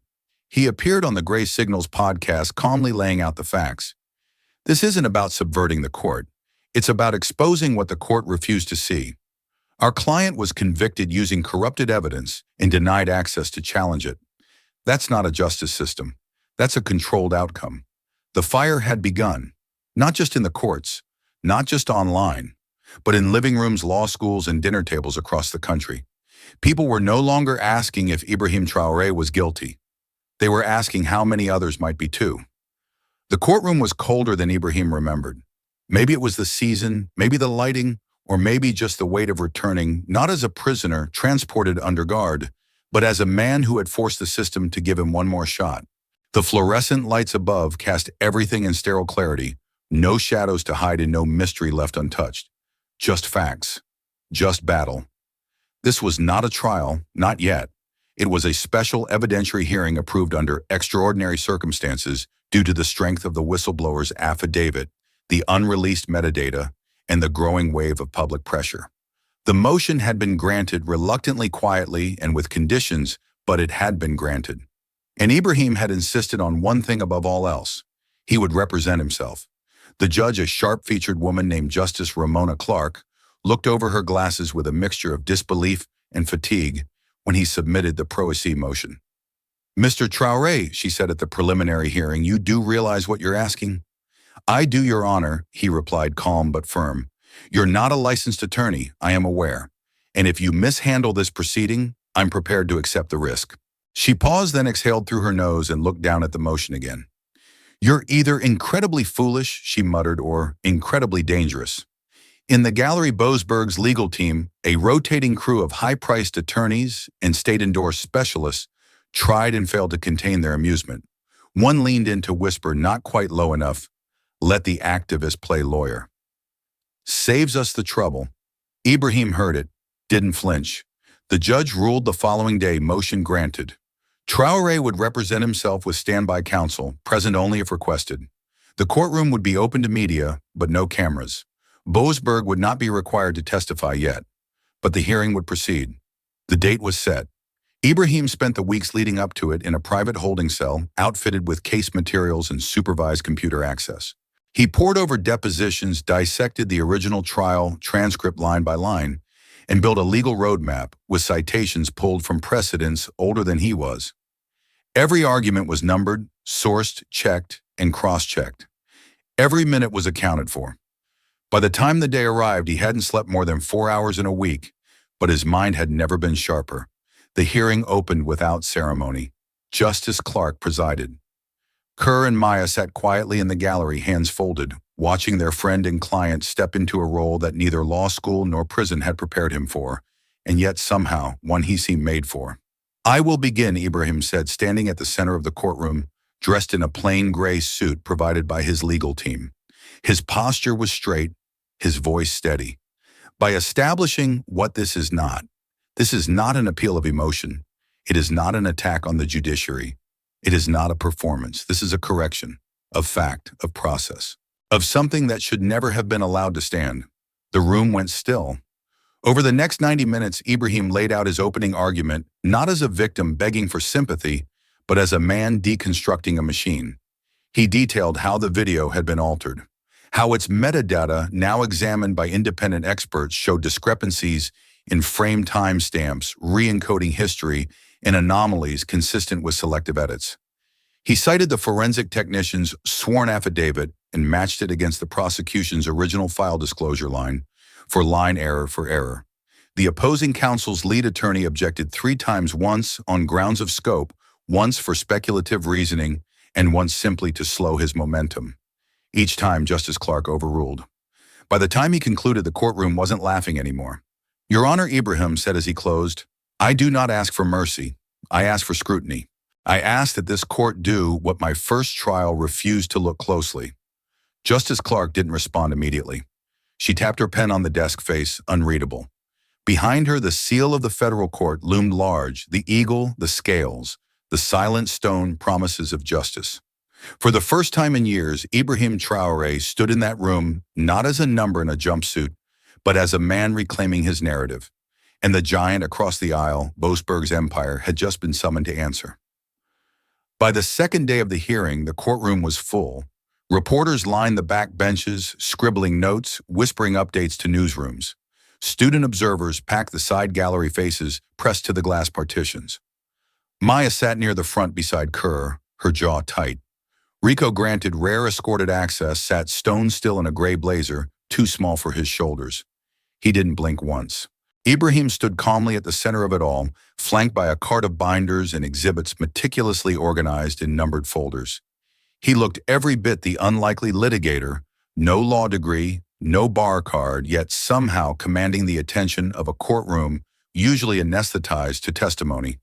He appeared on the Gray Signals podcast calmly laying out the facts. This isn't about subverting the court. It's about exposing what the court refused to see. Our client was convicted using corrupted evidence and denied access to challenge it. That's not a justice system. That's a controlled outcome. The fire had begun, not just in the courts, not just online, but in living rooms, law schools, and dinner tables across the country. People were no longer asking if Ibrahim Traoré was guilty. They were asking how many others might be too. The courtroom was colder than Ibrahim remembered. Maybe it was the season, maybe the lighting, or maybe just the weight of returning, not as a prisoner transported under guard, but as a man who had forced the system to give him one more shot. The fluorescent lights above cast everything in sterile clarity, no shadows to hide and no mystery left untouched. Just facts. Just battle. This was not a trial, not yet. It was a special evidentiary hearing approved under extraordinary circumstances due to the strength of the whistleblower's affidavit, the unreleased metadata, and the growing wave of public pressure. The motion had been granted reluctantly, quietly, and with conditions, but it had been granted. And Ibrahim had insisted on one thing above all else. He would represent himself. The judge, a sharp-featured woman named Justice Ramona Clark, looked over her glasses with a mixture of disbelief and fatigue when he submitted the pro se motion. "Mr. Traoré," she said at the preliminary hearing, "you do realize what you're asking?" "I do, Your Honor," he replied, calm but firm. "You're not a licensed attorney, I am aware. And if you mishandle this proceeding, I'm prepared to accept the risk." She paused, then exhaled through her nose and looked down at the motion again. "You're either incredibly foolish," she muttered, "or incredibly dangerous." In the gallery, Boasberg's legal team, a rotating crew of high-priced attorneys and state-endorsed specialists, tried and failed to contain their amusement. One leaned in to whisper, not quite low enough, "Let the activist play lawyer. Saves us the trouble." Ibrahim heard it, didn't flinch. The judge ruled the following day, motion granted. Traoré would represent himself with standby counsel, present only if requested. The courtroom would be open to media, but no cameras. Boasberg would not be required to testify yet, but the hearing would proceed. The date was set. Ibrahim spent the weeks leading up to it in a private holding cell, outfitted with case materials and supervised computer access. He pored over depositions, dissected the original trial transcript line by line, and built a legal roadmap with citations pulled from precedents older than he was. Every argument was numbered, sourced, checked, and cross-checked. Every minute was accounted for. By the time the day arrived, he hadn't slept more than 4 hours in a week, but his mind had never been sharper. The hearing opened without ceremony. Justice Clark presided. Kerr and Maya sat quietly in the gallery, hands folded, watching their friend and client step into a role that neither law school nor prison had prepared him for, and yet somehow one he seemed made for. "I will begin," Ibrahim said, standing at the center of the courtroom, dressed in a plain gray suit provided by his legal team. His posture was straight, his voice steady. "By establishing what this is not an appeal of emotion. It is not an attack on the judiciary. It is not a performance. This is a correction, of fact, of process, of something that should never have been allowed to stand." The room went still. Over the next 90 minutes, Ibrahim laid out his opening argument, not as a victim begging for sympathy, but as a man deconstructing a machine. He detailed how the video had been altered, how its metadata, now examined by independent experts, showed discrepancies in frame timestamps, re-encoding history, and anomalies consistent with selective edits. He cited the forensic technician's sworn affidavit and matched it against the prosecution's original file disclosure line for line error for error. The opposing counsel's lead attorney objected 3 times, once on grounds of scope, once for speculative reasoning, and once simply to slow his momentum. Each time, Justice Clark overruled. By the time he concluded, the courtroom wasn't laughing anymore. "Your Honor," Ibrahim said as he closed, "I do not ask for mercy. I ask for scrutiny. I ask that this court do what my first trial refused to look closely." Justice Clark didn't respond immediately. She tapped her pen on the desk, face unreadable. Behind her, the seal of the federal court loomed large, the eagle, the scales, the silent stone promises of justice. For the first time in years, Ibrahim Traoré stood in that room not as a number in a jumpsuit, but as a man reclaiming his narrative. And the giant across the aisle, Boasberg's empire, had just been summoned to answer. By the second day of the hearing, the courtroom was full. Reporters lined the back benches, scribbling notes, whispering updates to newsrooms. Student observers packed the side gallery, faces pressed to the glass partitions. Maya sat near the front beside Kerr, her jaw tight. Rico, granted rare escorted access, sat stone still in a gray blazer, too small for his shoulders. He didn't blink once. Ibrahim stood calmly at the center of it all, flanked by a cart of binders and exhibits meticulously organized in numbered folders. He looked every bit the unlikely litigator, no law degree, no bar card, yet somehow commanding the attention of a courtroom usually anesthetized to testimony.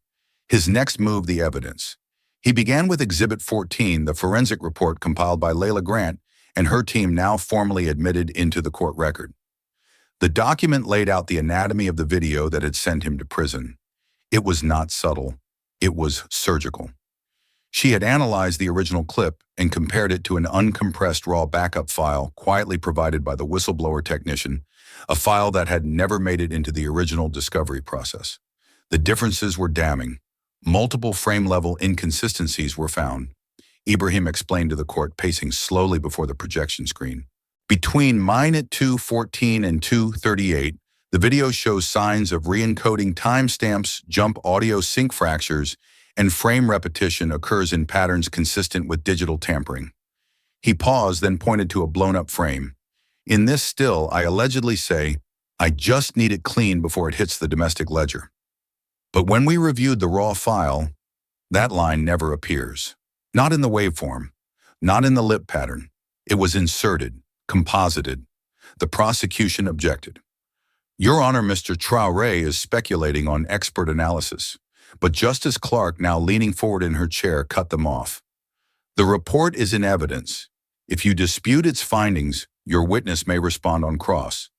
His next move, the evidence. He began with Exhibit 14, the forensic report compiled by Layla Grant and her team, now formally admitted into the court record. The document laid out the anatomy of the video that had sent him to prison. It was not subtle. It was surgical. She had analyzed the original clip and compared it to an uncompressed raw backup file quietly provided by the whistleblower technician, a file that had never made it into the original discovery process. The differences were damning. Multiple frame-level inconsistencies were found. Ibrahim explained to the court, pacing slowly before the projection screen. Between mine at 2:14 and 2:38, the video shows signs of re-encoding timestamps, jump audio sync fractures, and frame repetition occurs in patterns consistent with digital tampering. He paused, then pointed to a blown-up frame. "In this still, I allegedly say, I just need it clean before it hits the domestic ledger. But when we reviewed the raw file, that line never appears. Not in the waveform, not in the lip pattern. It was inserted, composited." The prosecution objected. "Your Honor, Mr. Traoré is speculating on expert analysis." But Justice Clark, now leaning forward in her chair, cut them off. "The report is in evidence. If you dispute its findings, your witness may respond on cross."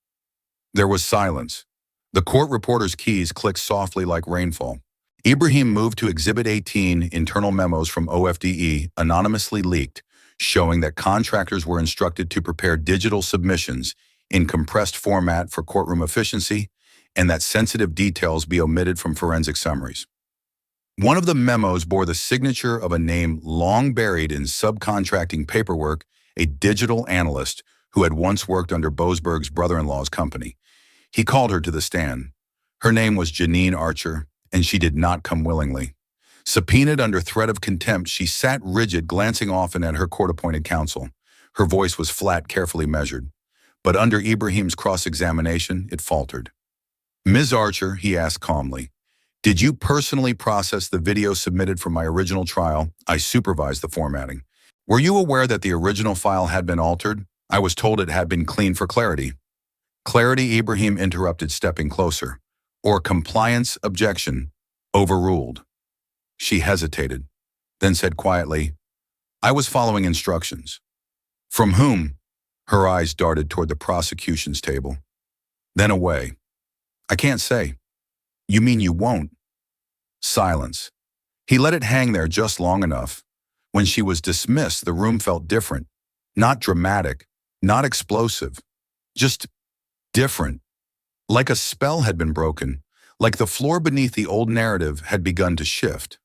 There was silence. The court reporter's keys clicked softly like rainfall. Ibrahim moved to Exhibit 18, internal memos from OFDE, anonymously leaked, showing that contractors were instructed to prepare digital submissions in compressed format for courtroom efficiency, and that sensitive details be omitted from forensic summaries. One of the memos bore the signature of a name long buried in subcontracting paperwork, a digital analyst who had once worked under Boasberg's brother-in-law's company. He called her to the stand. Her name was Janine Archer, and she did not come willingly. Subpoenaed under threat of contempt, she sat rigid, glancing often at her court-appointed counsel. Her voice was flat, carefully measured. But under Ibrahim's cross-examination, it faltered. "Ms. Archer," he asked calmly, "did you personally process the video submitted from my original trial? I supervised the formatting. Were you aware that the original file had been altered? I was told it had been cleaned for clarity." "Clarity," Ibrahim interrupted, stepping closer. "Or compliance objection, overruled." She hesitated, then said quietly, "I was following instructions." "From whom?" Her eyes darted toward the prosecution's table, then away. "I can't say." "You mean you won't?" Silence. He let it hang there just long enough. When she was dismissed, the room felt different. Not dramatic, not explosive, just different. Like a spell had been broken, like the floor beneath the old narrative had begun to shift.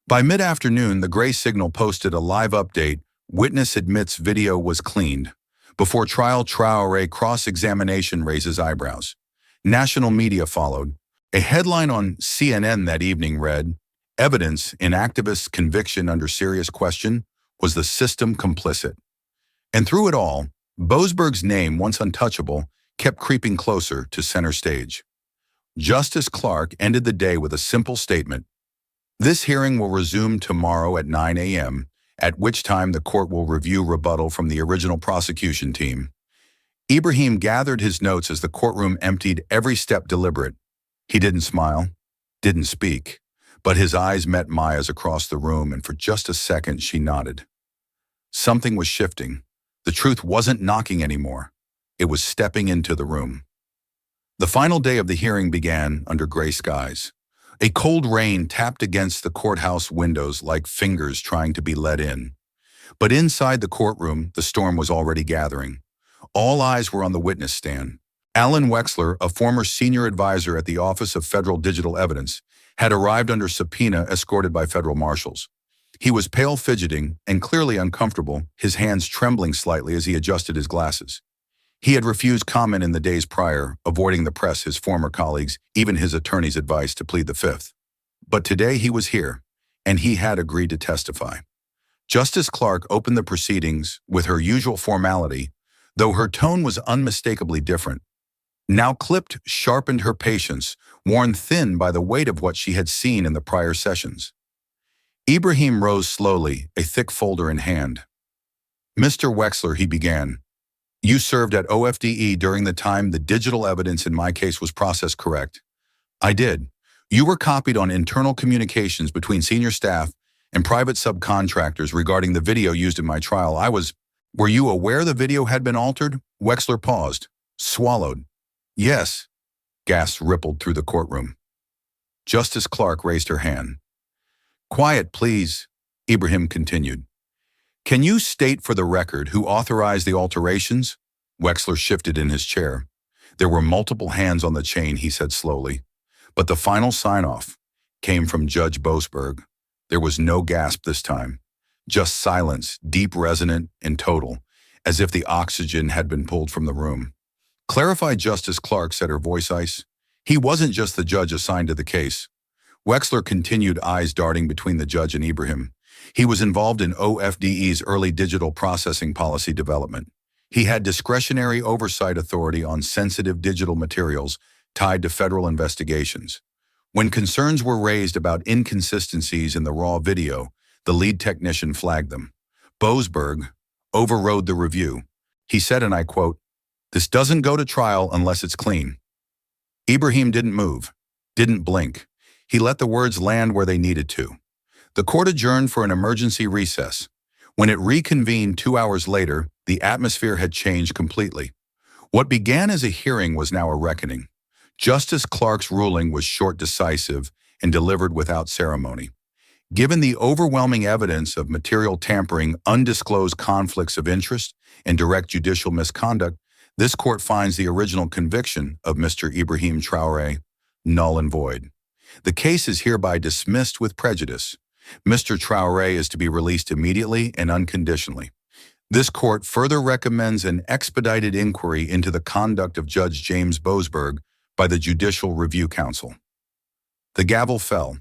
By mid-afternoon, the gray signal posted a live update, Witness admits video was cleaned. Before trial, Traoré cross-examination raises eyebrows. National media followed. A headline on CNN that evening read, "Evidence in activist's conviction under serious question, was the system complicit?" And through it all, Boasberg's name, once untouchable, kept creeping closer to center stage. Justice Clark ended the day with a simple statement. This hearing will resume tomorrow at 9 a.m., at which time the court will review rebuttal from the original prosecution team. Ibrahim gathered his notes as the courtroom emptied, every step deliberate. He didn't smile, didn't speak, but his eyes met Maya's across the room, and for just a second she nodded. Something was shifting. The truth wasn't knocking anymore. It was stepping into the room. The final day of the hearing began under gray skies. A cold rain tapped against the courthouse windows like fingers trying to be let in. But inside the courtroom, the storm was already gathering. All eyes were on the witness stand. Alan Wexler, a former senior advisor at the Office of Federal Digital Evidence, had arrived under subpoena escorted by federal marshals. He was pale, fidgeting, and clearly uncomfortable, his hands trembling slightly as he adjusted his glasses. He had refused comment in the days prior, avoiding the press, his former colleagues, even his attorney's advice to plead the fifth. But today he was here, and he had agreed to testify. Justice Clark opened the proceedings with her usual formality, though her tone was unmistakably different. Now clipped, sharpened her patience, worn thin by the weight of what she had seen in the prior sessions. Ibrahim rose slowly, a thick folder in hand. "Mr. Wexler," he began, "you served at OFDE during the time the digital evidence in my case was processed, correct?" "I did. You were copied on internal communications between senior staff and private subcontractors regarding the video used in my trial. Were you aware the video had been altered?" Wexler paused, swallowed. "Yes." Gasps rippled through the courtroom. Justice Clark raised her hand. "Quiet, please," Ibrahim continued. "Can you state for the record who authorized the alterations?" Wexler shifted in his chair. "There were multiple hands on the chain," he said slowly. But the final sign-off came from Judge Boasberg. There was no gasp this time, just silence, deep, resonant, and total, as if the oxygen had been pulled from the room. "Clarify," Justice Clark said, her voice ice. "He wasn't just the judge assigned to the case." Wexler continued, eyes darting between the judge and Ibrahim. "He was involved in OFDE's early digital processing policy development. He had discretionary oversight authority on sensitive digital materials tied to federal investigations. When concerns were raised about inconsistencies in the raw video, the lead technician flagged them. Boasberg overrode the review. He said, and I quote, "This doesn't go to trial unless it's clean." Ibrahim didn't move, didn't blink. He let the words land where they needed to. The court adjourned for an emergency recess. When it reconvened 2 hours later, the atmosphere had changed completely. What began as a hearing was now a reckoning. Justice Clark's ruling was short, decisive, and delivered without ceremony. Given the overwhelming evidence of material tampering, undisclosed conflicts of interest, and direct judicial misconduct, this court finds the original conviction of Mr. Ibrahim Traoré null and void. The case is hereby dismissed with prejudice. Mr. Traoré is to be released immediately and unconditionally. This court further recommends an expedited inquiry into the conduct of Judge James Boasberg by the Judicial Review Council. The gavel fell.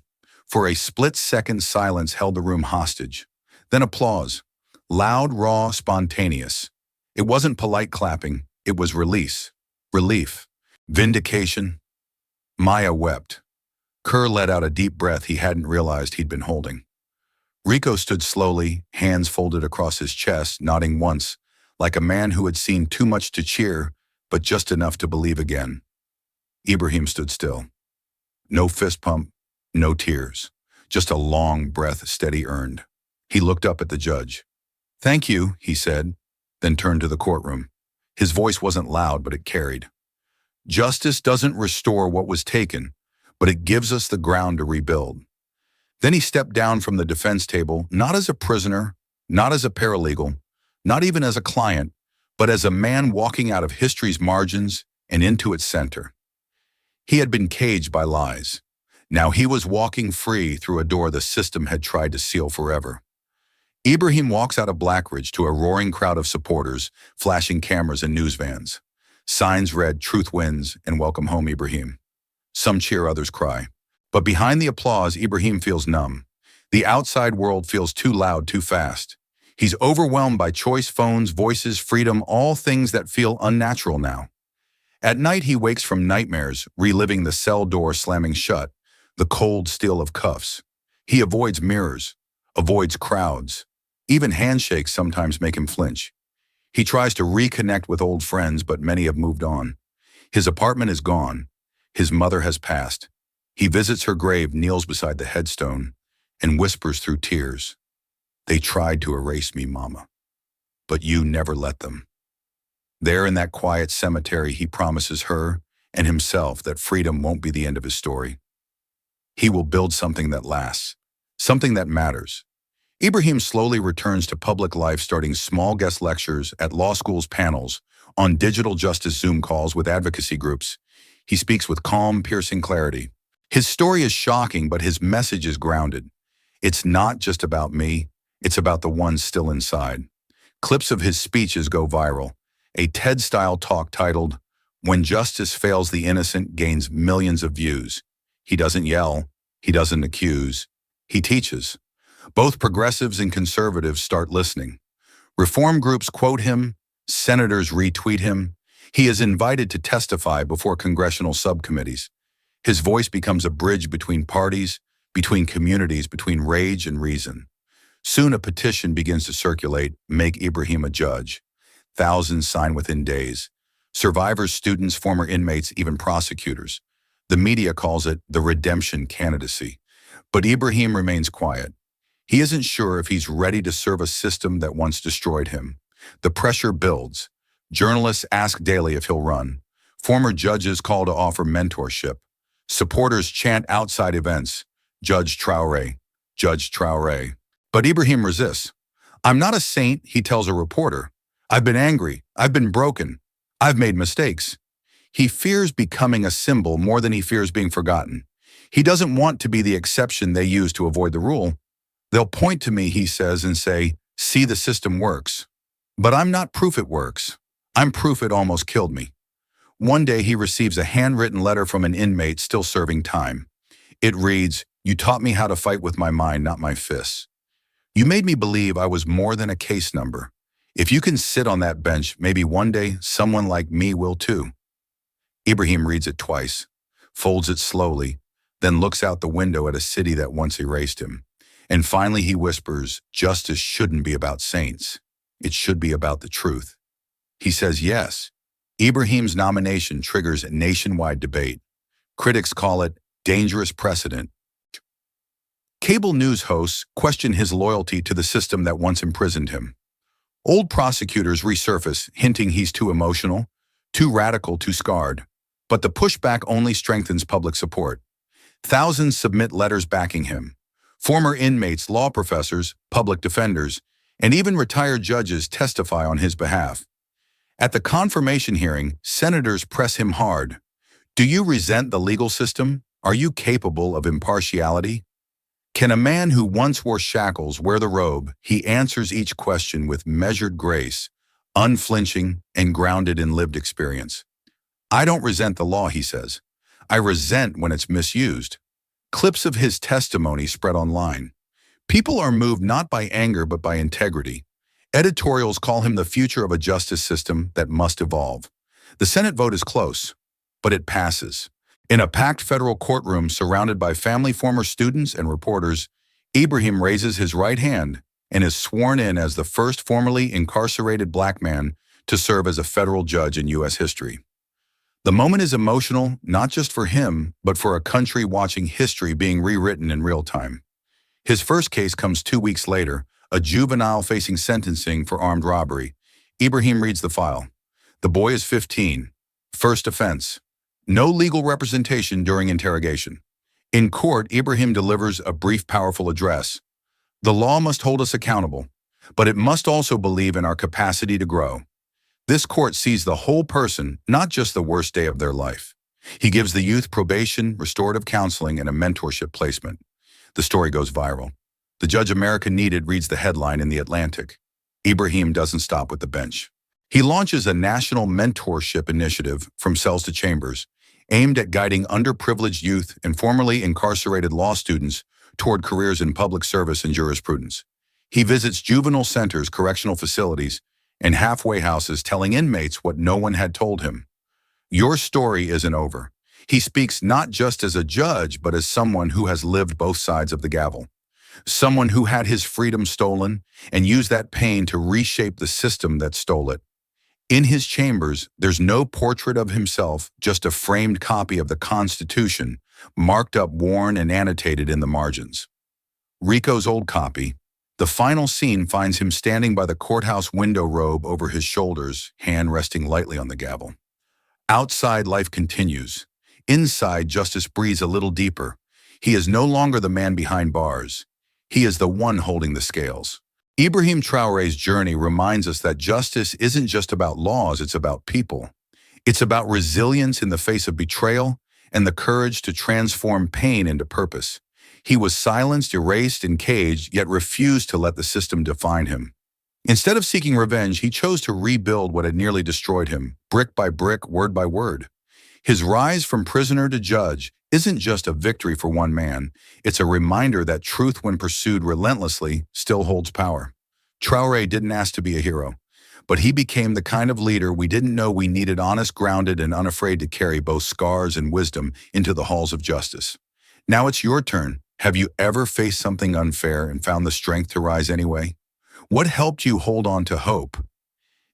For a split-second, silence held the room hostage. Then applause. Loud, raw, spontaneous. It wasn't polite clapping. It was release, relief, vindication. Maya wept. Kerr let out a deep breath he hadn't realized he'd been holding. Rico stood slowly, hands folded across his chest, nodding once, like a man who had seen too much to cheer, but just enough to believe again. Ibrahim stood still. No fist pump, no tears, just a long breath steady earned. He looked up at the judge. "Thank you," he said, then turned to the courtroom. His voice wasn't loud, but it carried. "Justice doesn't restore what was taken, but it gives us the ground to rebuild." Then he stepped down from the defense table, not as a prisoner, not as a paralegal, not even as a client, but as a man walking out of history's margins and into its center. He had been caged by lies. Now he was walking free through a door the system had tried to seal forever. Ibrahim walks out of Blackridge to a roaring crowd of supporters, flashing cameras and news vans. Signs read, "Truth wins," and "Welcome home, Ibrahim." Some cheer, others cry. But behind the applause, Ibrahim feels numb. The outside world feels too loud, too fast. He's overwhelmed by choice, phones, voices, freedom, all things that feel unnatural now. At night, he wakes from nightmares, reliving the cell door slamming shut, the cold steel of cuffs. He avoids mirrors, avoids crowds. Even handshakes sometimes make him flinch. He tries to reconnect with old friends, but many have moved on. His apartment is gone. His mother has passed. He visits her grave, kneels beside the headstone, and whispers through tears, "They tried to erase me, Mama, but you never let them." There in that quiet cemetery, he promises her and himself that freedom won't be the end of his story. He will build something that lasts, something that matters. Ibrahim slowly returns to public life, starting small guest lectures at law school's panels, on digital justice Zoom calls with advocacy groups. He speaks with calm, piercing clarity. His story is shocking, but his message is grounded. It's not just about me, it's about the ones still inside. Clips of his speeches go viral. A TED-style talk titled, "When Justice Fails the Innocent," gains millions of views. He doesn't yell, he doesn't accuse, he teaches. Both progressives and conservatives start listening. Reform groups quote him, senators retweet him. He is invited to testify before congressional subcommittees. His voice becomes a bridge between parties, between communities, between rage and reason. Soon a petition begins to circulate, "Make Ibrahim a judge." Thousands sign within days. Survivors, students, former inmates, even prosecutors. The media calls it the redemption candidacy. But Ibrahim remains quiet. He isn't sure if he's ready to serve a system that once destroyed him. The pressure builds. Journalists ask daily if he'll run. Former judges call to offer mentorship. Supporters chant outside events, "Judge Traoré, Judge Traoré." But Ibrahim resists. "I'm not a saint," he tells a reporter. "I've been angry. I've been broken. I've made mistakes." He fears becoming a symbol more than he fears being forgotten. He doesn't want to be the exception they use to avoid the rule. "They'll point to me," he says, and say, "See, the system works." But I'm not proof it works. I'm proof it almost killed me. One day he receives a handwritten letter from an inmate still serving time. It reads, "You taught me how to fight with my mind, not my fists. You made me believe I was more than a case number. If you can sit on that bench, maybe one day someone like me will too." Ibrahim reads it twice, folds it slowly, then looks out the window at a city that once erased him. And finally he whispers, "Justice shouldn't be about saints. It should be about the truth." He says yes. Ibrahim's nomination triggers a nationwide debate. Critics call it dangerous precedent. Cable news hosts question his loyalty to the system that once imprisoned him. Old prosecutors resurface, hinting he's too emotional, too radical, too scarred. But the pushback only strengthens public support. Thousands submit letters backing him. Former inmates, law professors, public defenders, and even retired judges testify on his behalf. At the confirmation hearing, senators press him hard. "Do you resent the legal system? Are you capable of impartiality? Can a man who once wore shackles wear the robe?" He answers each question with measured grace, unflinching and grounded in lived experience. "I don't resent the law," he says. "I resent when it's misused." Clips of his testimony spread online. People are moved not by anger but by integrity. Editorials call him the future of a justice system that must evolve. The Senate vote is close, but it passes. In a packed federal courtroom surrounded by family, former students, and reporters, Ibrahim raises his right hand and is sworn in as the first formerly incarcerated black man to serve as a federal judge in U.S. history. The moment is emotional, not just for him, but for a country watching history being rewritten in real time. His first case comes 2 weeks later, a juvenile facing sentencing for armed robbery. Ibrahim reads the file. The boy is 15. First offense. No legal representation during interrogation. In court, Ibrahim delivers a brief, powerful address. "The law must hold us accountable, but it must also believe in our capacity to grow." This court sees the whole person, not just the worst day of their life. He gives the youth probation, restorative counseling, and a mentorship placement. The story goes viral. The judge America needed reads the headline in The Atlantic. Ibrahim doesn't stop with the bench. He launches a national mentorship initiative, From Cells to Chambers, aimed at guiding underprivileged youth and formerly incarcerated law students toward careers in public service and jurisprudence. He visits juvenile centers, correctional facilities, and halfway houses, telling inmates what no one had told him. Your story isn't over. He speaks not just as a judge, but as someone who has lived both sides of the gavel. Someone who had his freedom stolen and used that pain to reshape the system that stole it. In his chambers, there's no portrait of himself, just a framed copy of the Constitution, marked up, worn, and annotated in the margins. Rico's old copy. The final scene finds him standing by the courthouse window robe over his shoulders, hand resting lightly on the gavel. Outside, life continues. Inside, justice breathes a little deeper. He is no longer the man behind bars. He is the one holding the scales. Ibrahim Traoré's journey reminds us that justice isn't just about laws, it's about people. It's about resilience in the face of betrayal and the courage to transform pain into purpose. He was silenced, erased, and caged, yet refused to let the system define him. Instead of seeking revenge, he chose to rebuild what had nearly destroyed him, brick by brick, word by word. His rise from prisoner to judge isn't just a victory for one man, it's a reminder that truth, when pursued relentlessly, still holds power. Traoré didn't ask to be a hero, but he became the kind of leader we didn't know we needed: honest, grounded, and unafraid to carry both scars and wisdom into the halls of justice. Now it's your turn. Have you ever faced something unfair and found the strength to rise anyway? What helped you hold on to hope?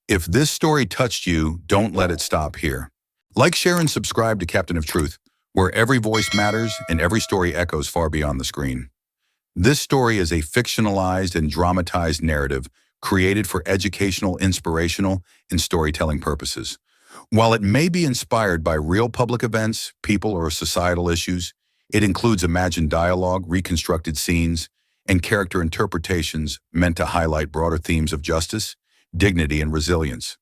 If this story touched you, don't let it stop here. Like, share, and subscribe to Captain of Truth, where every voice matters and every story echoes far beyond the screen. This story is a fictionalized and dramatized narrative created for educational, inspirational, and storytelling purposes. While it may be inspired by real public events, people, or societal issues, it includes imagined dialogue, reconstructed scenes, and character interpretations meant to highlight broader themes of justice, dignity, and resilience.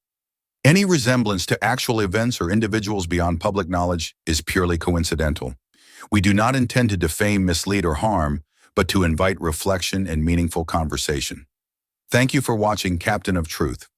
Any resemblance to actual events or individuals beyond public knowledge is purely coincidental. We do not intend to defame, mislead, or harm, but to invite reflection and meaningful conversation. Thank you for watching Captain of Truth.